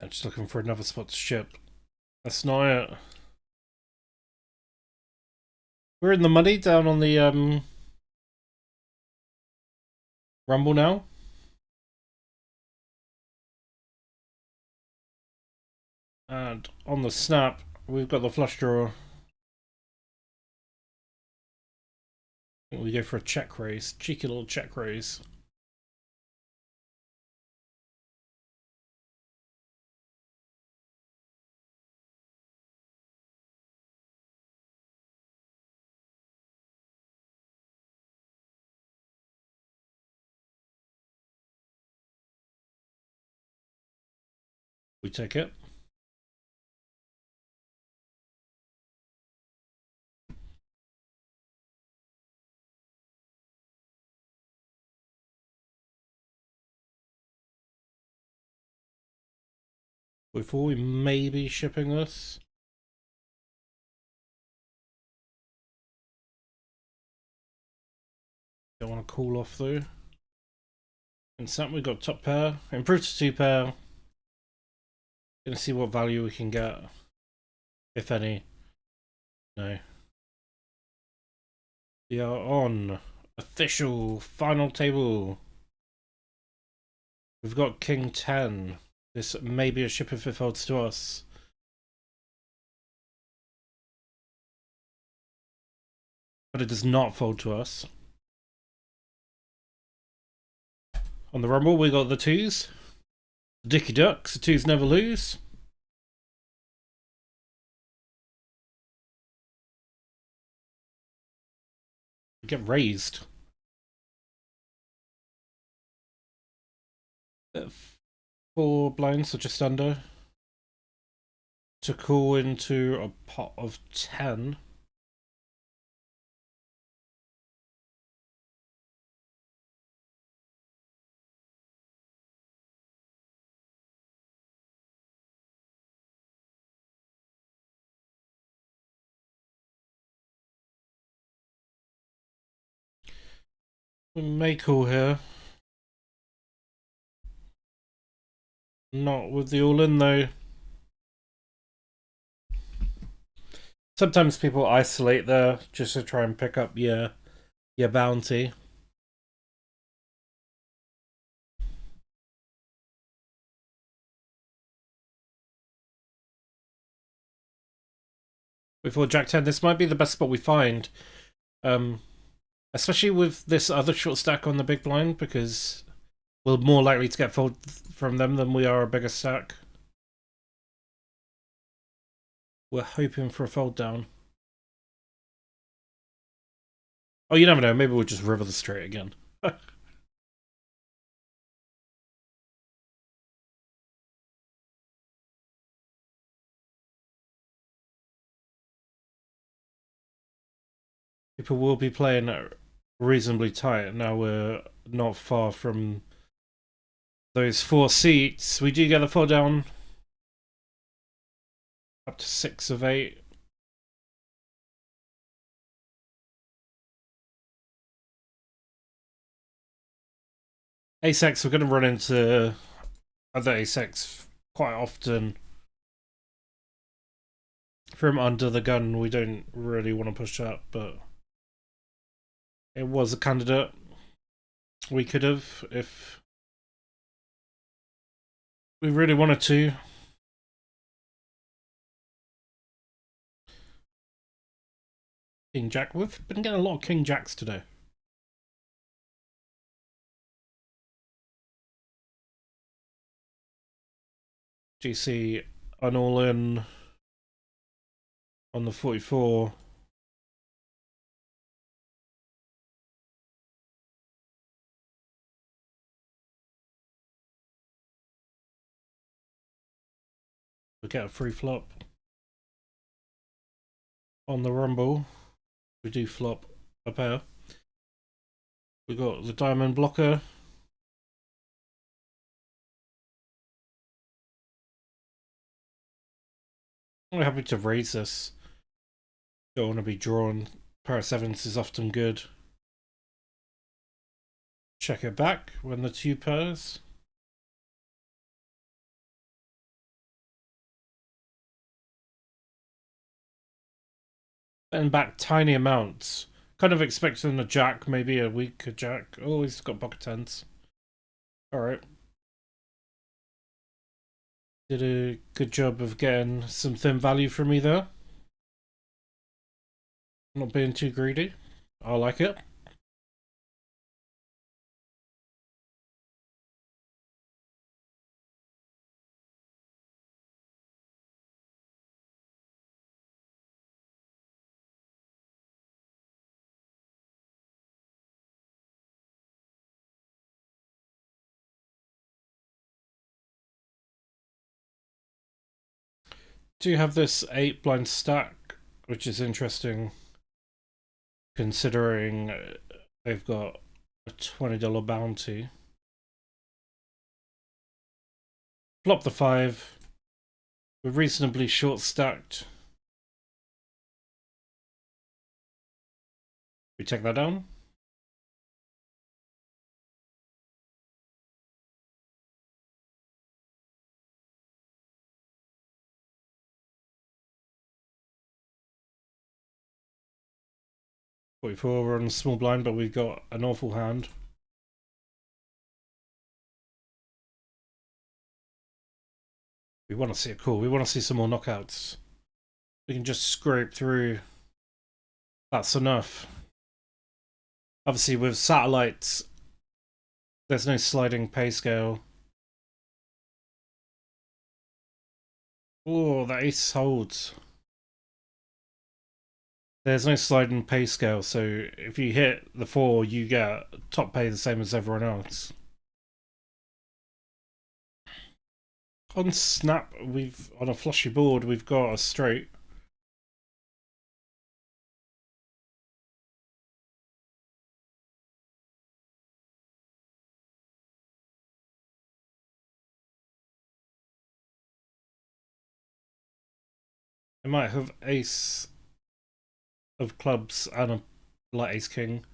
I'm just looking for another spot to ship. That's not it. We're in the money down on the Rumble now. And on the snap, we've got the flush draw. We go for a check raise. Cheeky little check raise. We take it. Before we may be shipping this. Don't want to cool off though. In snap we got top pair. Improved to 2 pair. Gonna see what value we can get. If any. No. We are on official final table. We've got King 10. This may be a ship if it folds to us. But it does not fold to us. On the Rumble we got the 2s. Dicky Ducks, the 2s never lose. We get raised. 4 blinds, so just under. To call into a pot of 10. We may call here. Not with the all-in though. Sometimes people isolate there just to try and pick up your bounty. Before Jack 10, this might be the best spot we find. Especially with this other short stack on the big blind, because we're more likely to get fold from them than we are a bigger stack. We're hoping for a fold down. Oh, you never know. Maybe we'll just river the straight again. People will be playing reasonably tight. Now we're not far from those 4 seats. We do get a fold down. Up to 6 of 8. Ace-X, we're going to run into other Ace-X quite often. From under the gun, we don't really want to push up, but it was a candidate. We could have, if we really wanted to. King Jack. We've been getting a lot of King Jacks today. GC an all-in on the 44. get a free flop. On the rumble, we do flop a pair. We got the diamond blocker. I'm happy to raise this. Don't want to be drawn. Pair of sevens is often good. Check it back when the two pairs. And back tiny amounts. Kind of expecting a jack, maybe a weaker jack. Oh, he's got pocket tens. Alright. Did a good job of getting some thin value from me there. Not being too greedy. I like it. Do have this 8 blind stack, which is interesting considering they've got a $20 bounty. Flop the 5. We're reasonably short stacked. We take that down. We're on small blind, but we've got an awful hand. We want to see it cool. We want to see some more knockouts. We can just scrape through. That's enough. Obviously, with satellites, there's no sliding pay scale. Oh, that ace holds. There's no sliding pay scale, so if you hit the 4, you get top pay the same as everyone else. On snap, on a flushy board, we've got a straight. I might have ace of clubs and a like ace king,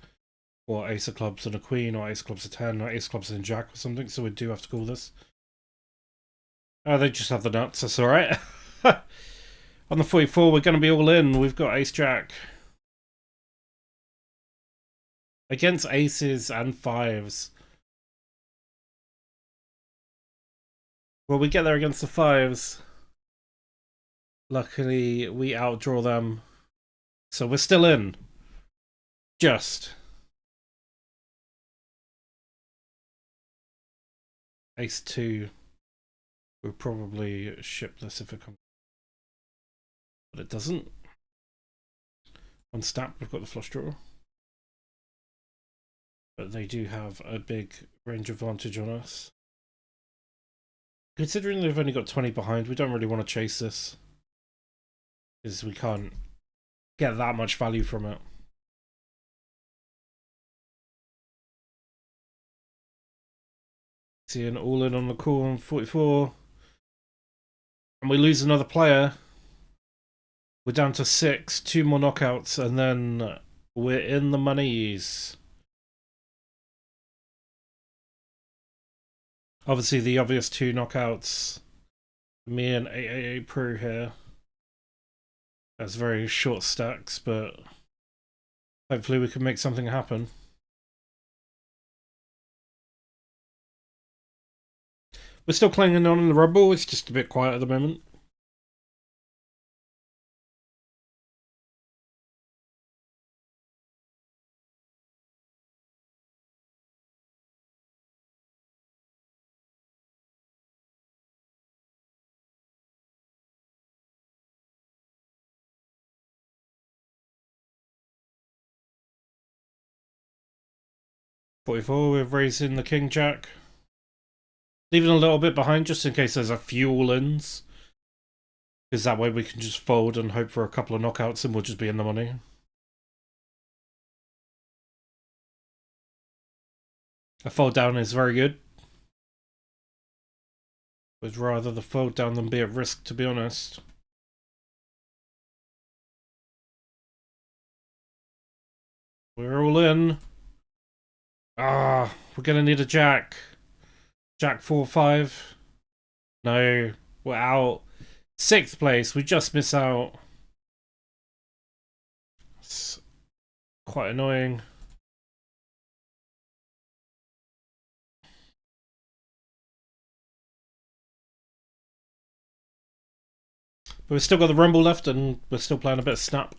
or ace of clubs and a queen, or ace of clubs and 10, or ace of clubs and jack or something, so we do have to call this. Oh, they just have the nuts, that's alright. On the 44, we're going to be all in. We've got ace jack. Against aces and 5s. Well, we get there against the 5s. Luckily, we outdraw them. So we're still in. Just. Ace 2. We'll probably ship this if it comes. But it doesn't. On snap, we've got the flush draw. But they do have a big range advantage on us. Considering they've only got 20 behind, we don't really want to chase this. Because we can't get that much value from it. See an all in on the call on 44. And we lose another player. We're down to 6, 2 more knockouts, and then we're in the monies. Obviously, the obvious 2 knockouts. Me and 888 Pro here. That's very short stacks, but hopefully we can make something happen. We're still clinging on in the rumble, it's just a bit quiet at the moment. .44, we're raising the king jack. Leaving a little bit behind just in case there's a few all-ins. Because that way we can just fold and hope for a couple of knockouts and we'll just be in the money. A fold down is very good. Would rather the fold down than be at risk, to be honest. We're all in. Ah, we're gonna need a jack. Jack 4-5. No, we're out. 6th place, we just miss out. It's quite annoying. But we've still got the rumble left and we're still playing a bit of snap.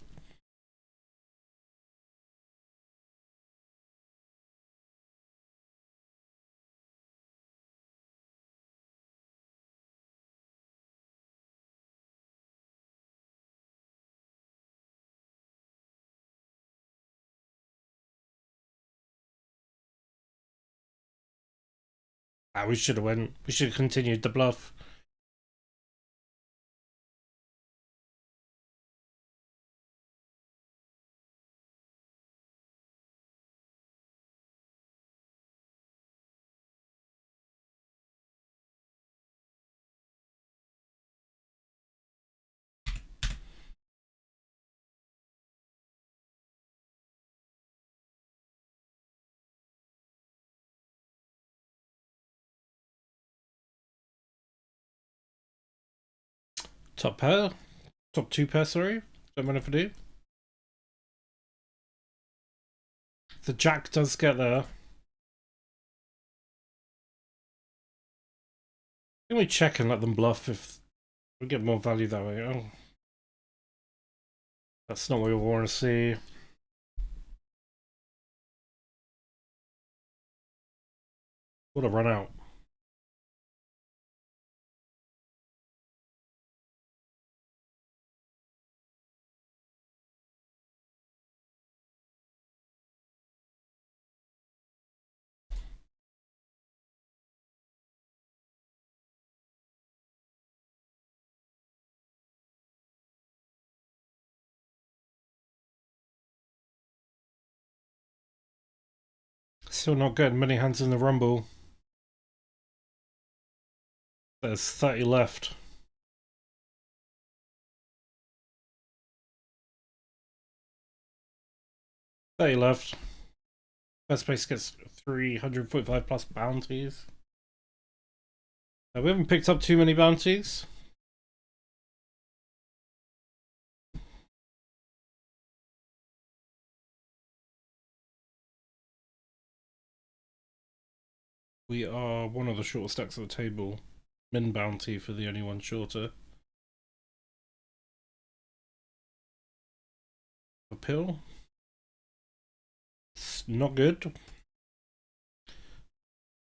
Ah, we should have went. We should have continued the bluff. Top pair? Top 2 pair, sorry? Don't mind if I do. The jack does get there. Can we check and let them bluff if we get more value that way? Oh. That's not what we want to see. What a run out. Still not getting many hands in the rumble. There's 30 left. Left. First place gets 345 plus bounties. We haven't picked up too many bounties. We are one of the shorter stacks of the table. Min bounty for the only one shorter. Appeal. It's not good.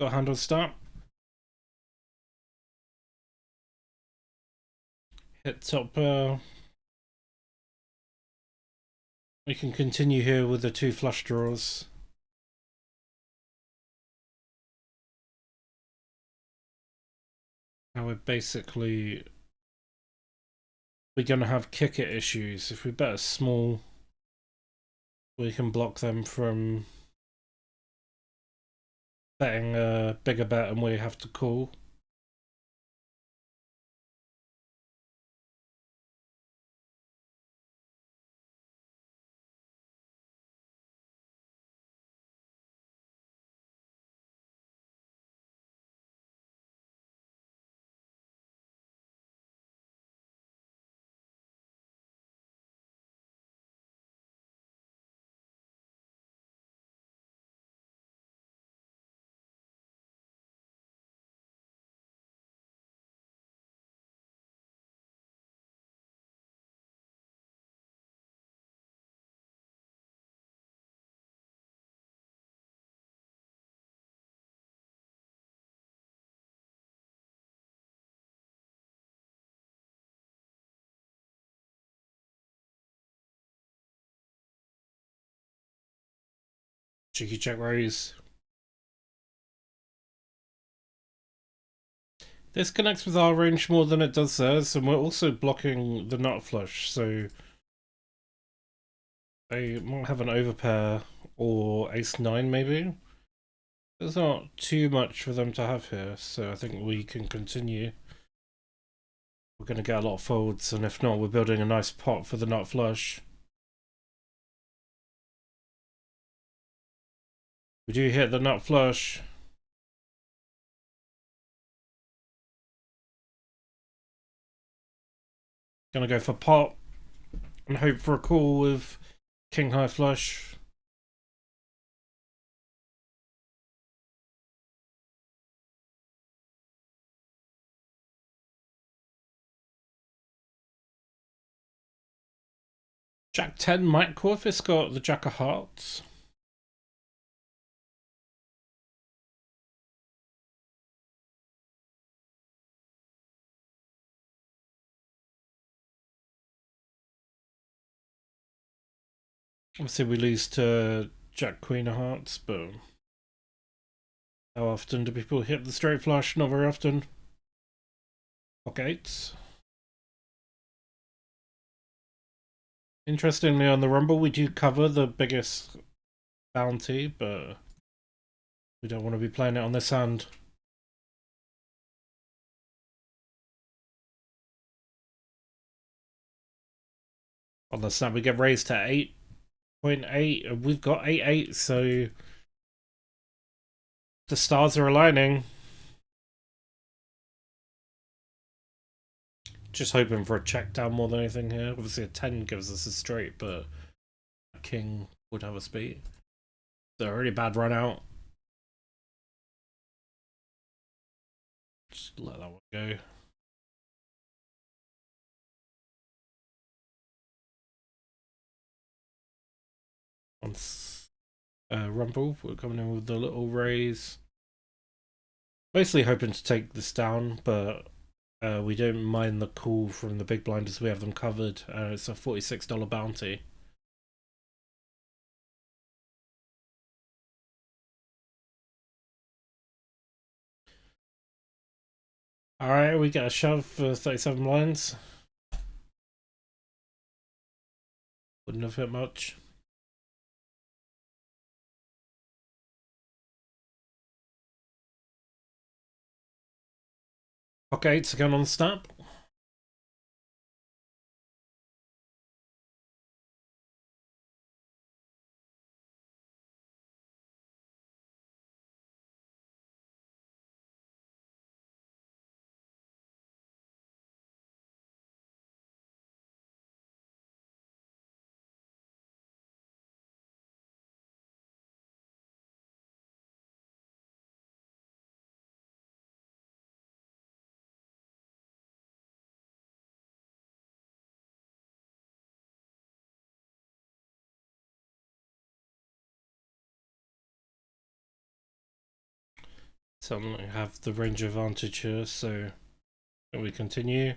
Got a hand on start. Hit top. We can continue here with the 2 flush draws. Now we're basically... We're going to have kicker issues. If we bet a small, we can block them from betting a bigger bet and we have to call. Cheeky check raise. This connects with our range more than it does theirs, and we're also blocking the nut flush, so they might have an overpair or ace-9 maybe. There's not too much for them to have here, so I think we can continue. We're going to get a lot of folds, and if not, we're building a nice pot for the nut flush. We do hit the nut flush. Gonna go for pot and hope for a call with king high flush. Jack 10 might call if it's got the jack of hearts. Obviously we lose to jack queen of hearts, but how often do people hit the straight flush? Not very often. Pocket eights. Interestingly, on the rumble we do cover the biggest bounty, but we don't want to be playing it on this hand. On the snap we get raised to 8.8 and we've got 8-8, so the stars are aligning. Just hoping for a check down more than anything here. Obviously a 10 gives us a straight, but a king would have a speed. So a really bad run out. Just let that one go. Once rumble, we're coming in with the little raise. Basically hoping to take this down, but we don't mind the call from the big blind as we have them covered. It's a $46 bounty. Alright, we get a shove for 37 blinds. Wouldn't have hit much. Pocket eights again on the snap. So I have the range advantage here, so we continue.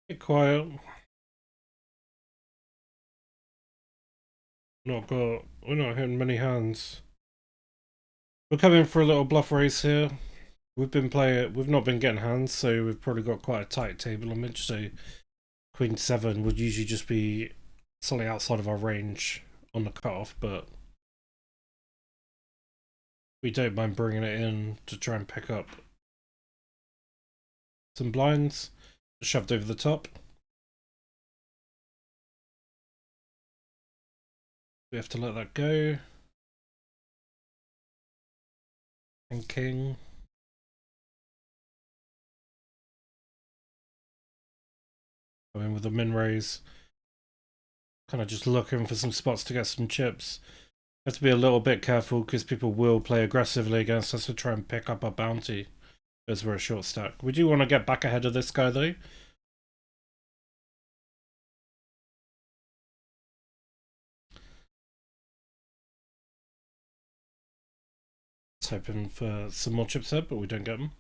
Get quiet. We're not hitting many hands. We're coming for a little bluff race here. We've not been getting hands, so we've probably got quite a tight table image. So Queen 7 would usually just be something outside of our range on the cutoff, but we don't mind bringing it in to try and pick up some blinds shoved over the top. We have to let that go. And king. I mean, with the min raise, kind of just looking for some spots to get some chips. Have to be a little bit careful because people will play aggressively against us to try and pick up our bounty as we're a short stack. We do want to get back ahead of this guy though. Just hoping for some more chips here, but we don't get them.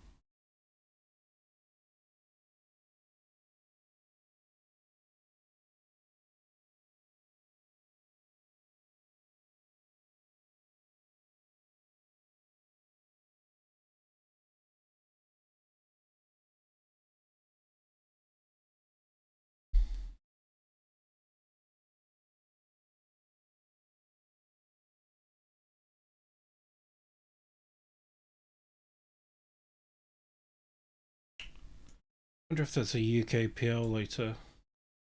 I wonder if there's a UK PL later.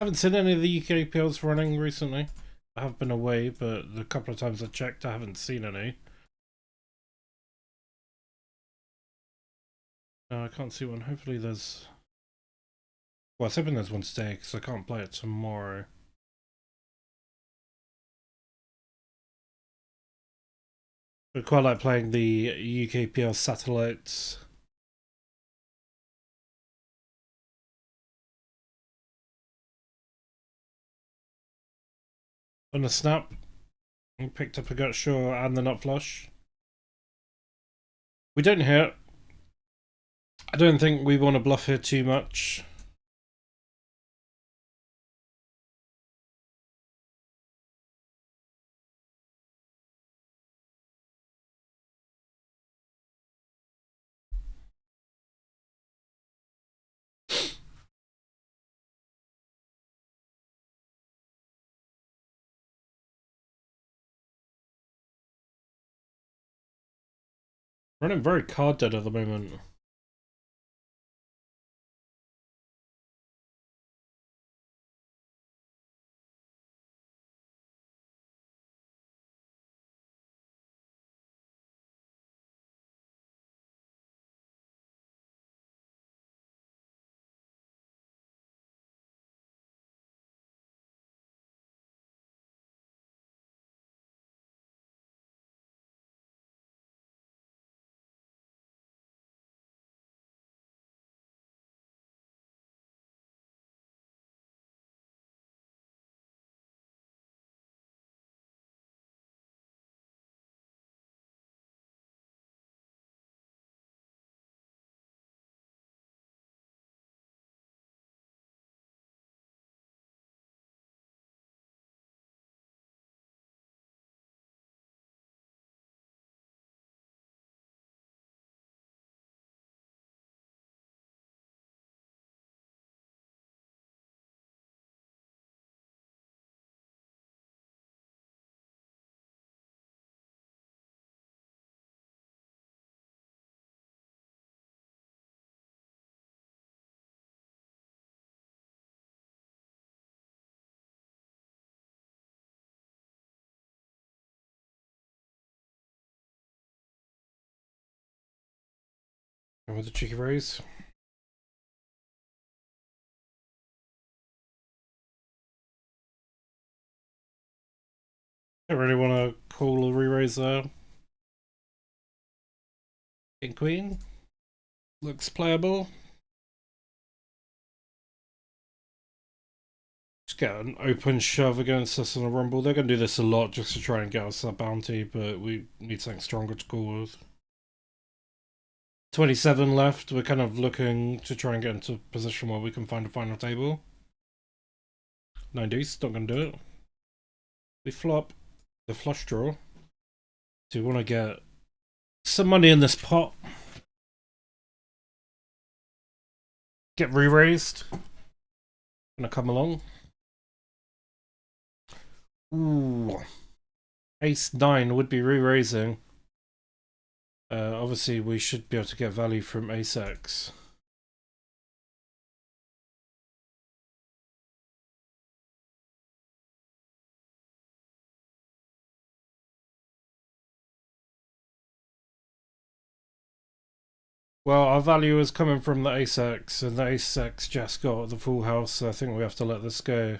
I haven't seen any of the UK PLs running recently. I have been away, but the couple of times I checked, I haven't seen any. No, I can't see one. Hopefully there's... Well, I was hoping there's one today, because I can't play it tomorrow. I quite like playing the UKPL satellites. On a snap, we picked up a gut shore and the nut flush. We don't hit. I don't think we want to bluff here too much. Running very card dead at the moment. And with the cheeky raise. Don't really want to call a re-raise there. King Queen. Looks playable. Just get an open shove against us on a rumble. They're going to do this a lot just to try and get us that bounty, but we need something stronger to call with. 27 left. We're kind of looking to try and get into a position where we can find a final table. 9 deuce, not going to do it. We flop the flush draw. So we want to get some money in this pot. Get re-raised. Gonna come along. Ooh. Ace 9 would be re-raising. Obviously we should be able to get value from Ace X. Well, our value is coming from the Ace X, and the Ace X just got the full house, so I think we have to let this go.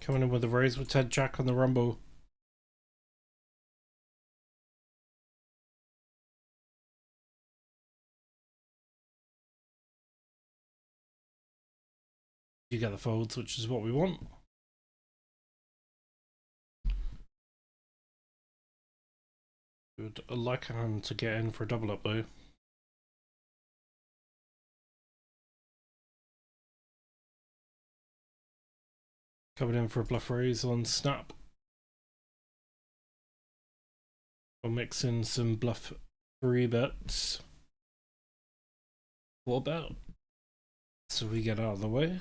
Coming in with the raise with Ted Jack on the rumble. You get the folds, which is what we want. Would like a hand to get in for a double up though. Coming in for a bluff raise on snap. We'll mix in some bluff 3 bets. 4 bet. So we get out of the way.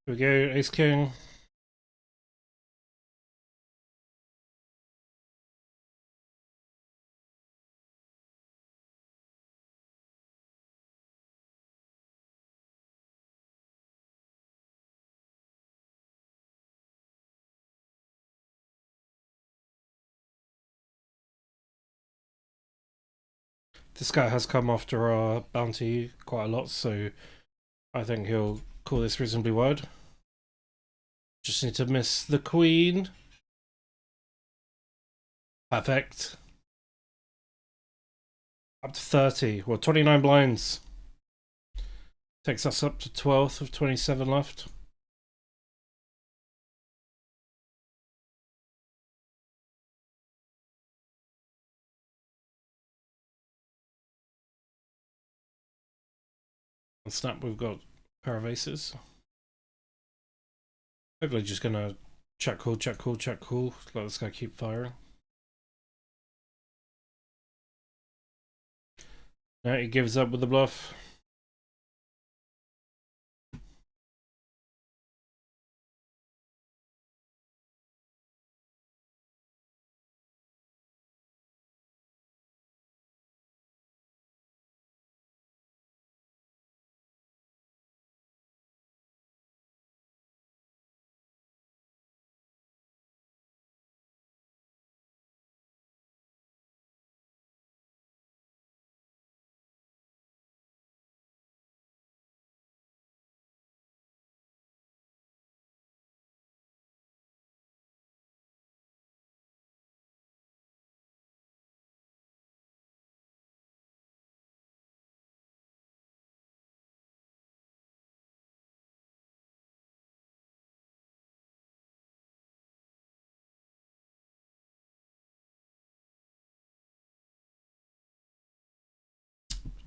Here we go, Ace King. This guy has come after our bounty quite a lot, so I think he'll call this reasonably wide. Just need to miss the queen. Perfect. Up to 30. Well, 29 blinds. Takes us up to 12th of 27 left. On snap, we've got a pair of aces. Hopefully just gonna check call, check call, check call. Let this guy keep firing. Now he gives up with the bluff.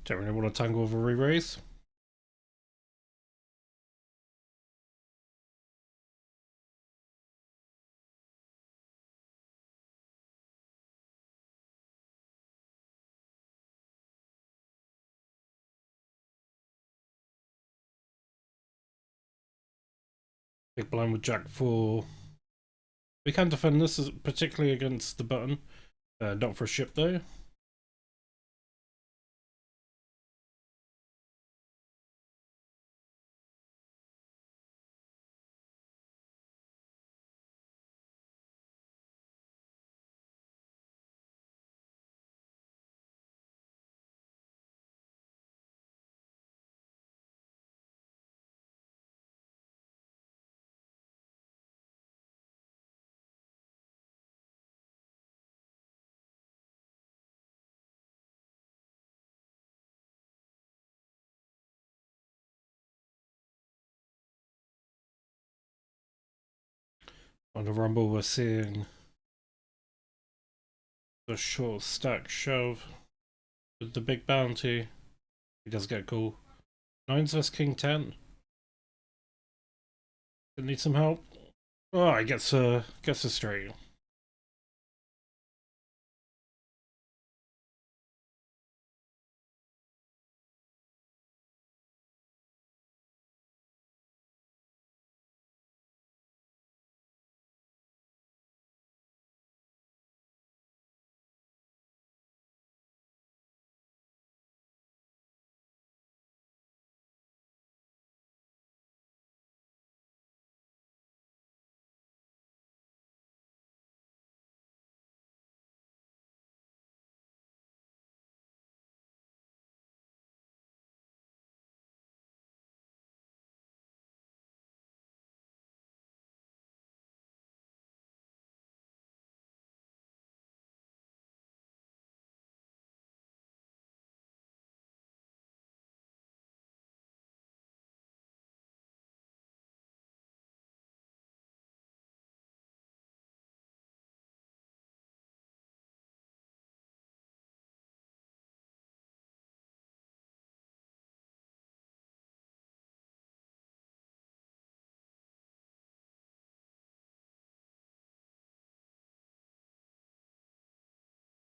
Don't really want to tangle with a re-raise. Big blind with Jack 4. We can defend this, particularly against the button. Not for a ship though. On the rumble, we're seeing the short stack shove with the big bounty. He does get cool. 9s vs King 10. Need some help. Oh, he gets a straight.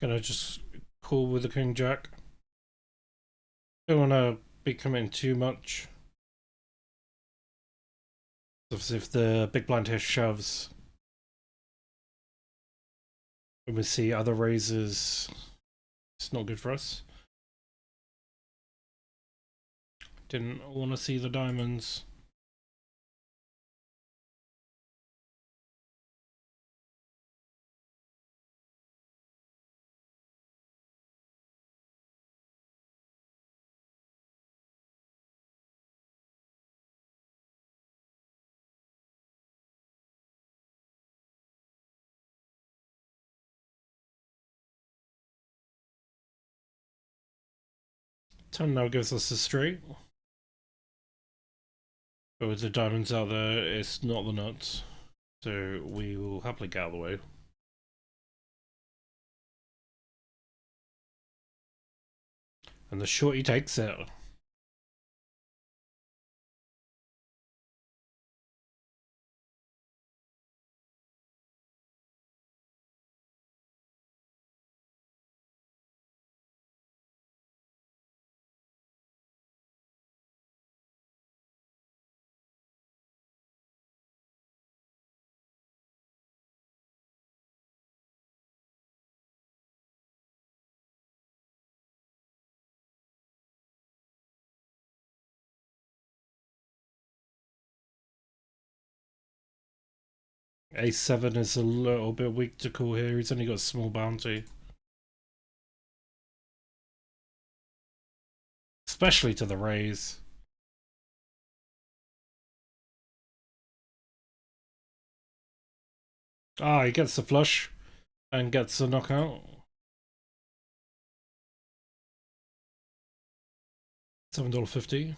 Gonna just call with the King Jack. Don't wanna be committing too much. If the big blind here shoves, when we see other raises, it's not good for us. Didn't want to see the diamonds. Ten now gives us a straight. But with the diamonds out there, it's not the nuts. So we will happily get out of the way. And the shorty takes it. A7 is a little bit weak to call here. He's only got a small bounty. Especially to the raise. Ah, he gets the flush and gets a knockout. $7.50.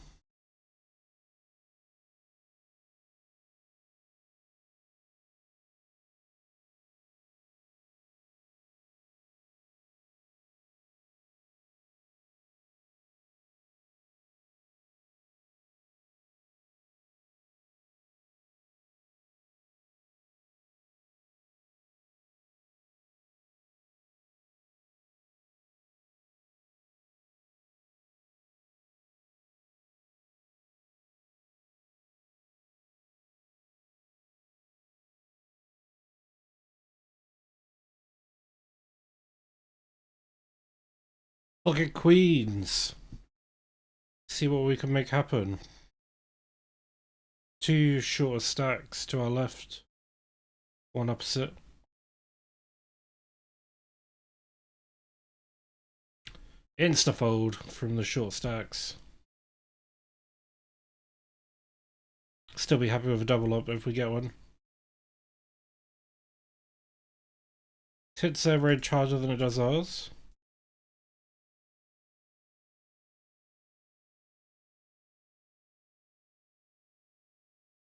Look at queens. See what we can make happen. Two shorter stacks to our left. One opposite. Insta-fold from the short stacks. Still be happy with a double up if we get one. Hits their range harder than it does ours.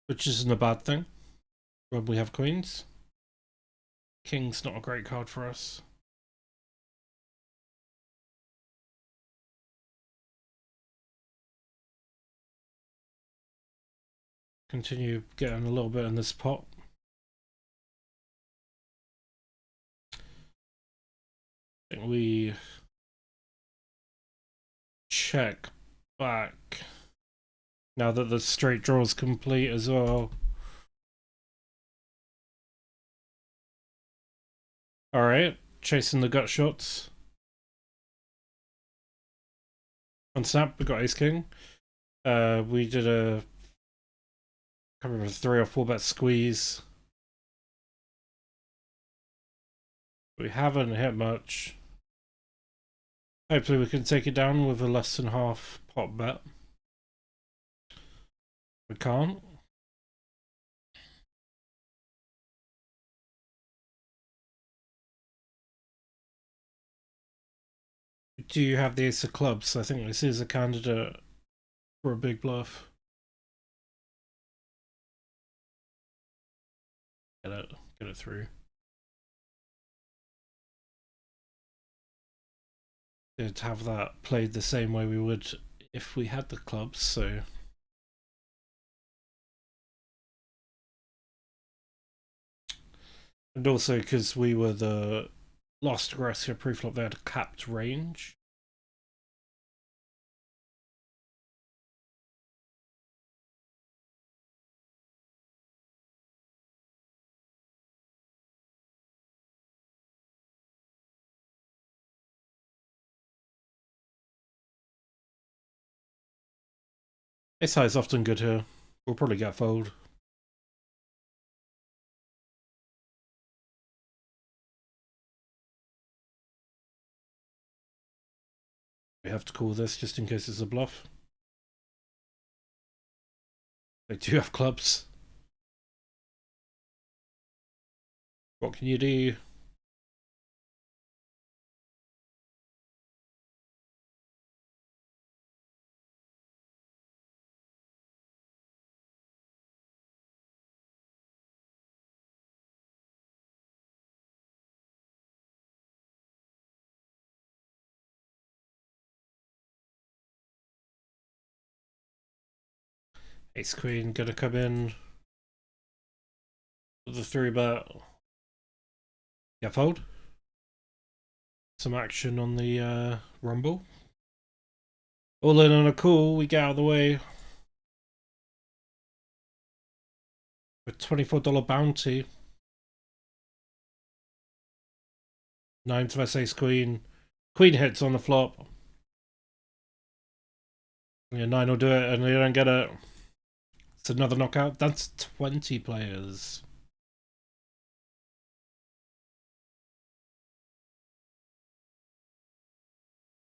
Which isn't a bad thing when we have queens. King's not a great card for us. Continue getting a little bit in this pot. I think we check back now that the straight draw is complete as well. Alright, chasing the gut shots. On snap, we got ace king. We did a, I can't remember, 3 or 4 bet squeeze. We haven't hit much. Hopefully we can take it down with a less than half pot bet. We can't. Do you have the ace of clubs? I think this is a candidate for a big bluff. Get it through. Did have that played the same way we would if we had the clubs, so and also because we were the last aggressor pre-flop, they had a capped range. Ace high is often good here. We'll probably get fold. We have to call this just in case it's a bluff. They do have clubs. What can you do? Ace queen gonna come in with the 3-bet. Yeah, fold. Some action on the rumble. All in on a call, we get out of the way. With $24 bounty. 9th vs ace queen. Queen hits on the flop. Yeah, 9 will do it, and they don't get it. It's another knockout. That's 20 players.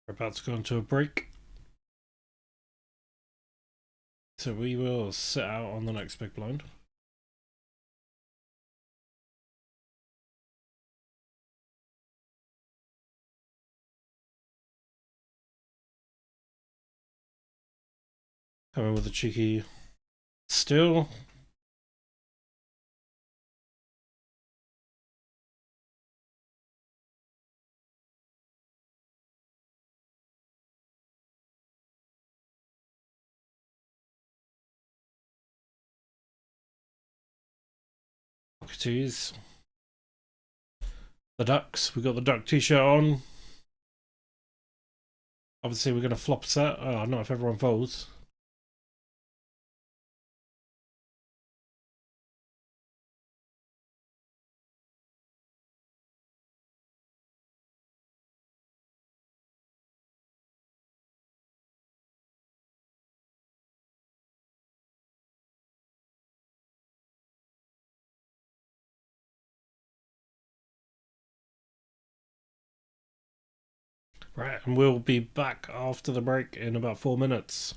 We're about to go into a break. So we will sit out on the next big blind. Come in with a cheeky still. Pocketers. The ducks. We got the duck t-shirt on. Obviously we're going to flop set. Oh, not if everyone folds. Right, and we'll be back after the break in about 4 minutes.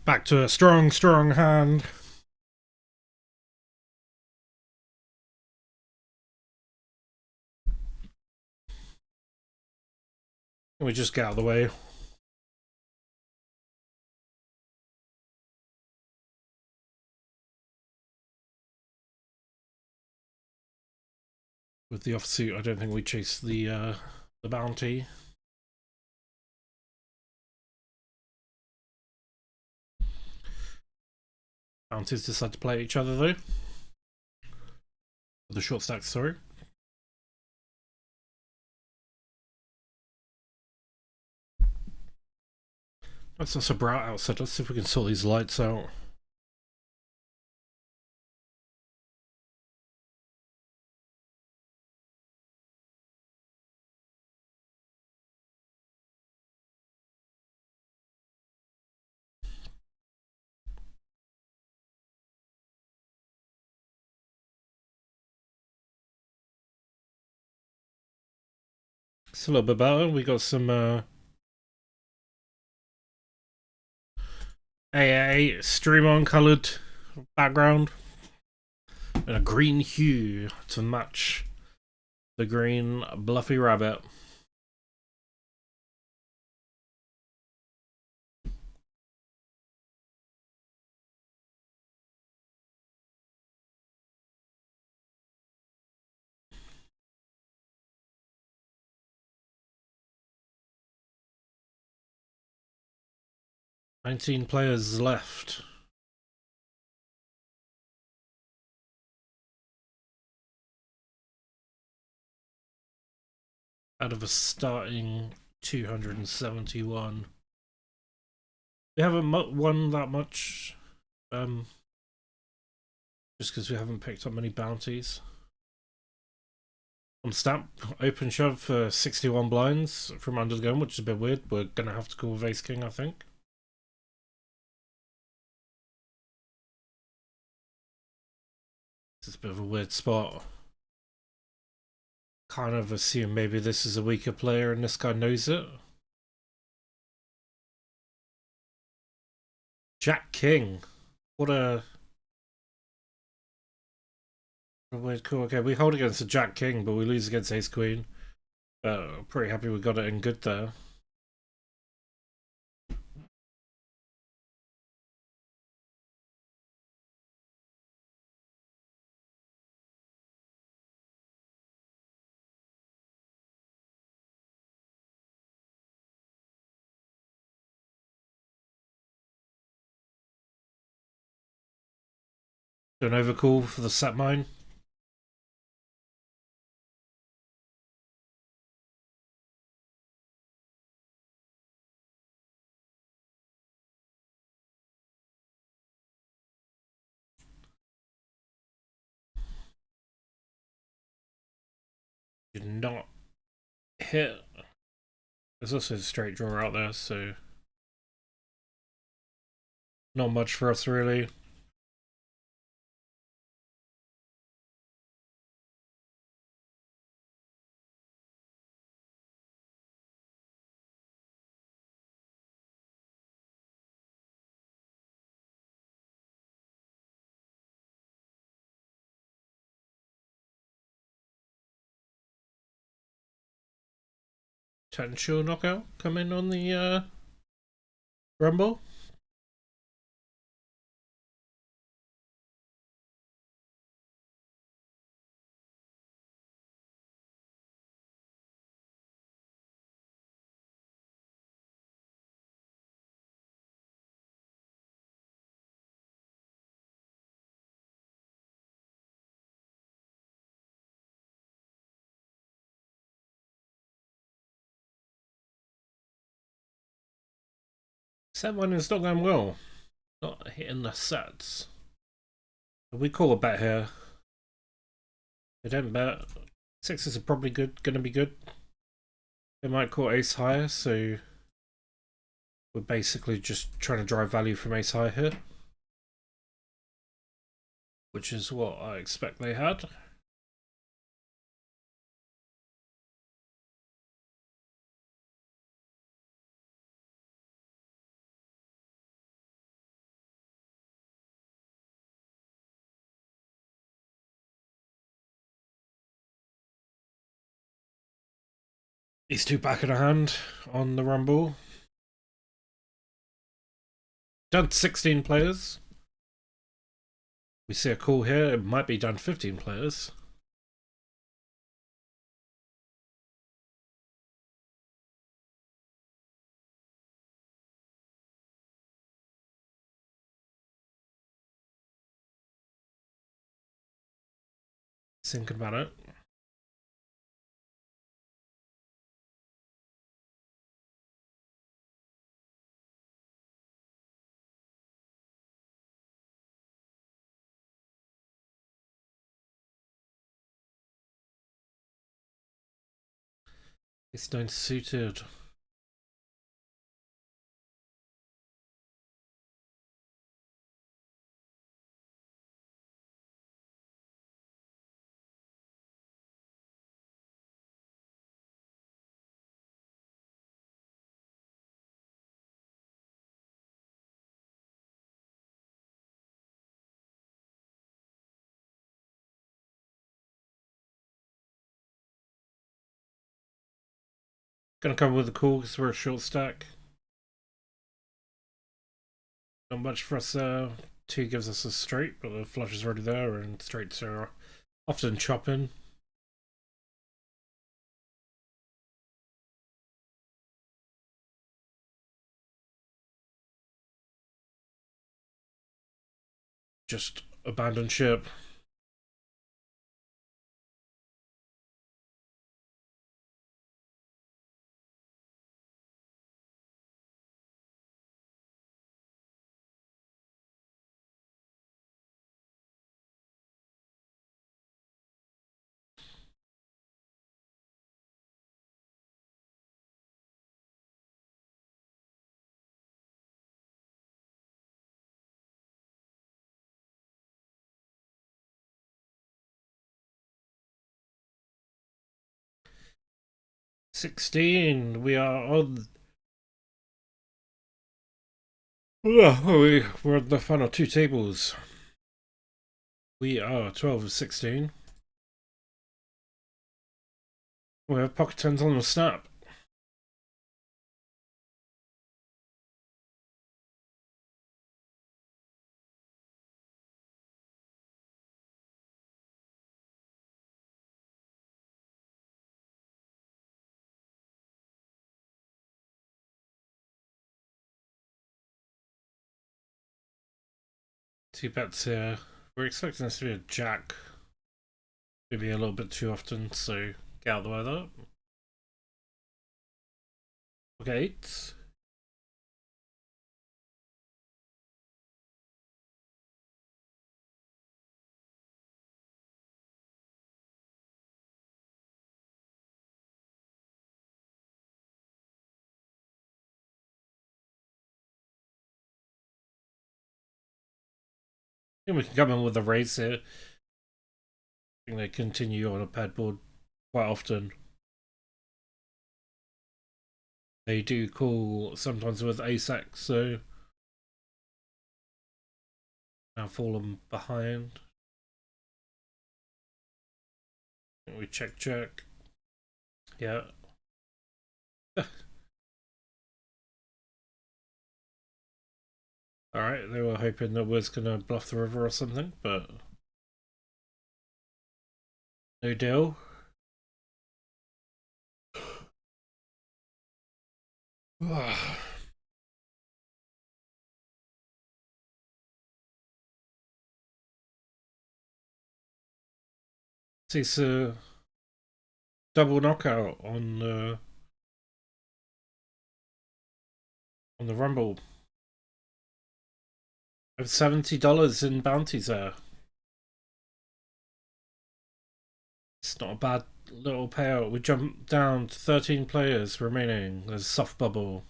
Back to a strong, strong hand. Can we just get out of the way? With the offsuit, I don't think we chase the bounty. Bounties decide to play each other though. The short stacks, sorry. It's also bright outside. Let's see if we can sort these lights out. It's a little bit better. We got some 888 streamon coloured background and a green hue to match the green Bluffy Rabbit. "19 players left. Out of a starting 271. We haven't won that much, just because we haven't picked up many bounties. On stamp, open shove for 61 blinds from under the gun, which is a bit weird. We're gonna have to call with ace king, I think. This is a bit of a weird spot. Kind of assume maybe this is a weaker player and this guy knows it. Jack King. What a weird call. Okay, we hold against a Jack King, but we lose against ace queen. Pretty happy we got it in good there. Do an overcall for the set mine. Did not hit. There's also a straight draw out there, so not much for us really. Potential knockout coming on the Rumble. Set one is not going well. Not hitting the sets. We call a bet here. They don't bet. Sixes are probably gonna be good. They might call ace higher, so we're basically just trying to drive value from ace high here, which is what I expect they had. These two back in a hand on the Rumble. Done 16 players. We see a call here. It might be done 15 players. Thinking about it. It's 9 suited. Gonna come with a call because we're a short stack. Not much for us there. 2 gives us a straight, but the flush is already there, and straights are often chopping. Just abandon ship. $16. We are on. We're on the final 2 tables. We are 12 of 16. We have pocket tens on the snap. Two bets here. We're expecting this to be a jack. Maybe a little bit too often, so get out of the way there. Okay, 8. I think we can come in with a raise here. I think they continue on a pad board quite often. They do call sometimes with ace-x, so now fallen behind. We check. Yeah. Alright, they were hoping that was gonna bluff the river or something, but no deal. It's a double knockout on the Rumble. I have $70 in bounties there. It's not a bad little payout. We jumped down to 13 players remaining. There's soft bubble.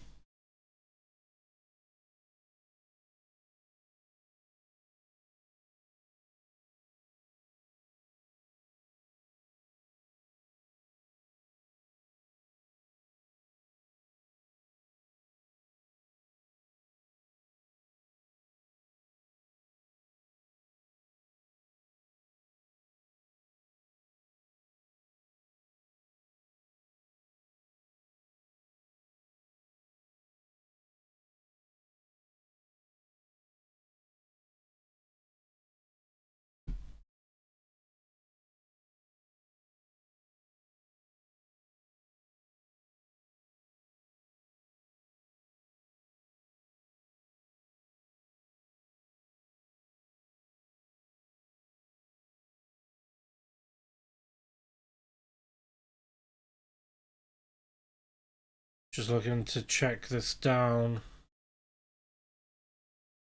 Just looking to check this down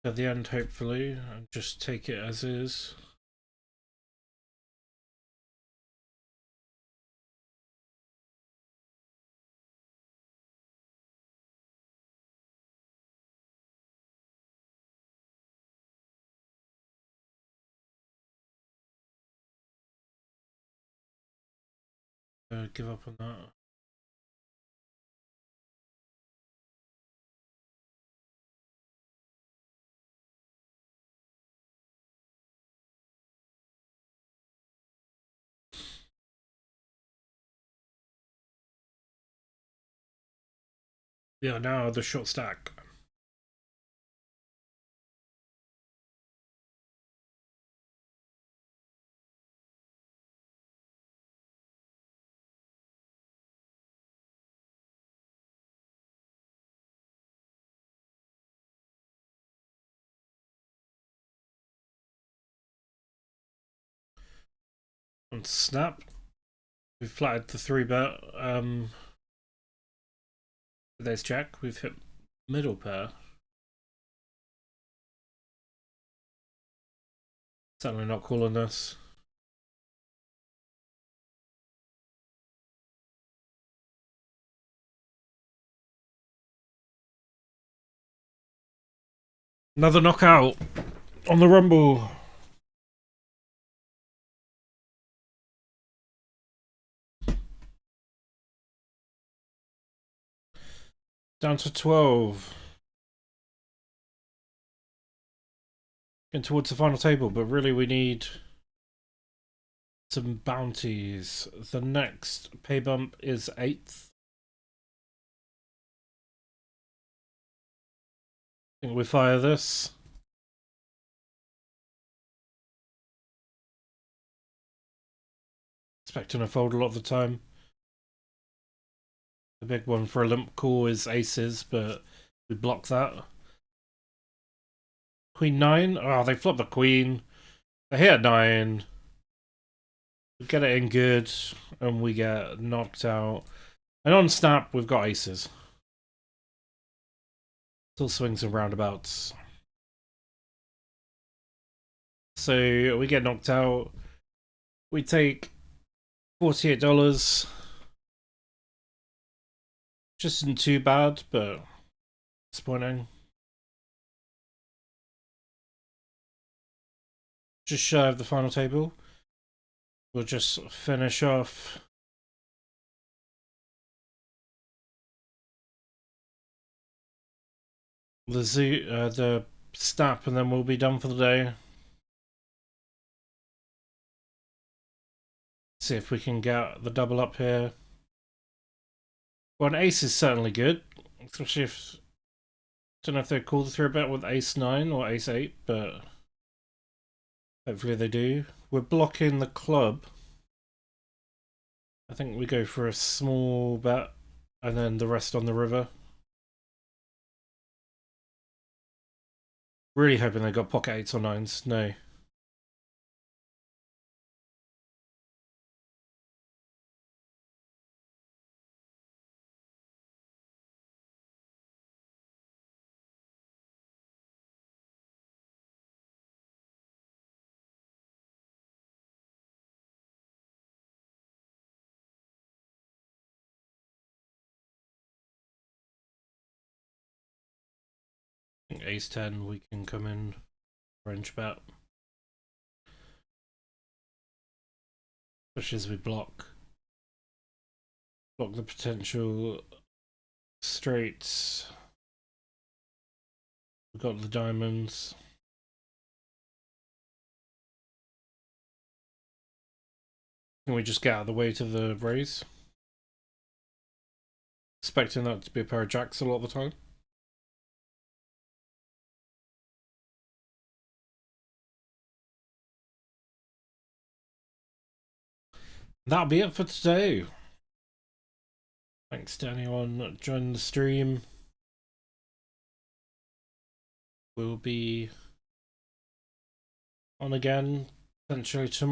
at the end, hopefully, and just take it as is. give up on that. Yeah, now the short stack. On snap, we've flattered the 3-bet. There's jack. We've hit middle pair. Certainly not calling this. Another knockout on the rumble. Down to 12. Getting towards the final table, but really we need some bounties. The next pay bump is 8th. I think we fire this. Expecting a fold a lot of the time. The big one for a limp call is aces, but we block that. Queen 9. Oh, they flop the queen. They hit 9. We get it in good, and we get knocked out. And on snap, we've got aces. Still swings and roundabouts. So we get knocked out. We take $48. Just isn't too bad, but disappointing. Just shy of the final table. We'll just finish off the snap, and then we'll be done for the day. See if we can get the double up here. Well, an ace is certainly good, especially if don't know if they call the 3-bet with ace 9 or ace 8, but hopefully they do. We're blocking the club. I think we go for a small bet and then the rest on the river. Really hoping they got pocket 8s or 9s. No. I think ace 10 we can come in range bet. Especially as we block the potential straights. We've got the diamonds. Can we just get out of the way to the raise? Expecting that to be a pair of jacks a lot of the time. That'll be it for today. Thanks to anyone that joined the stream. We'll be on again potentially tomorrow.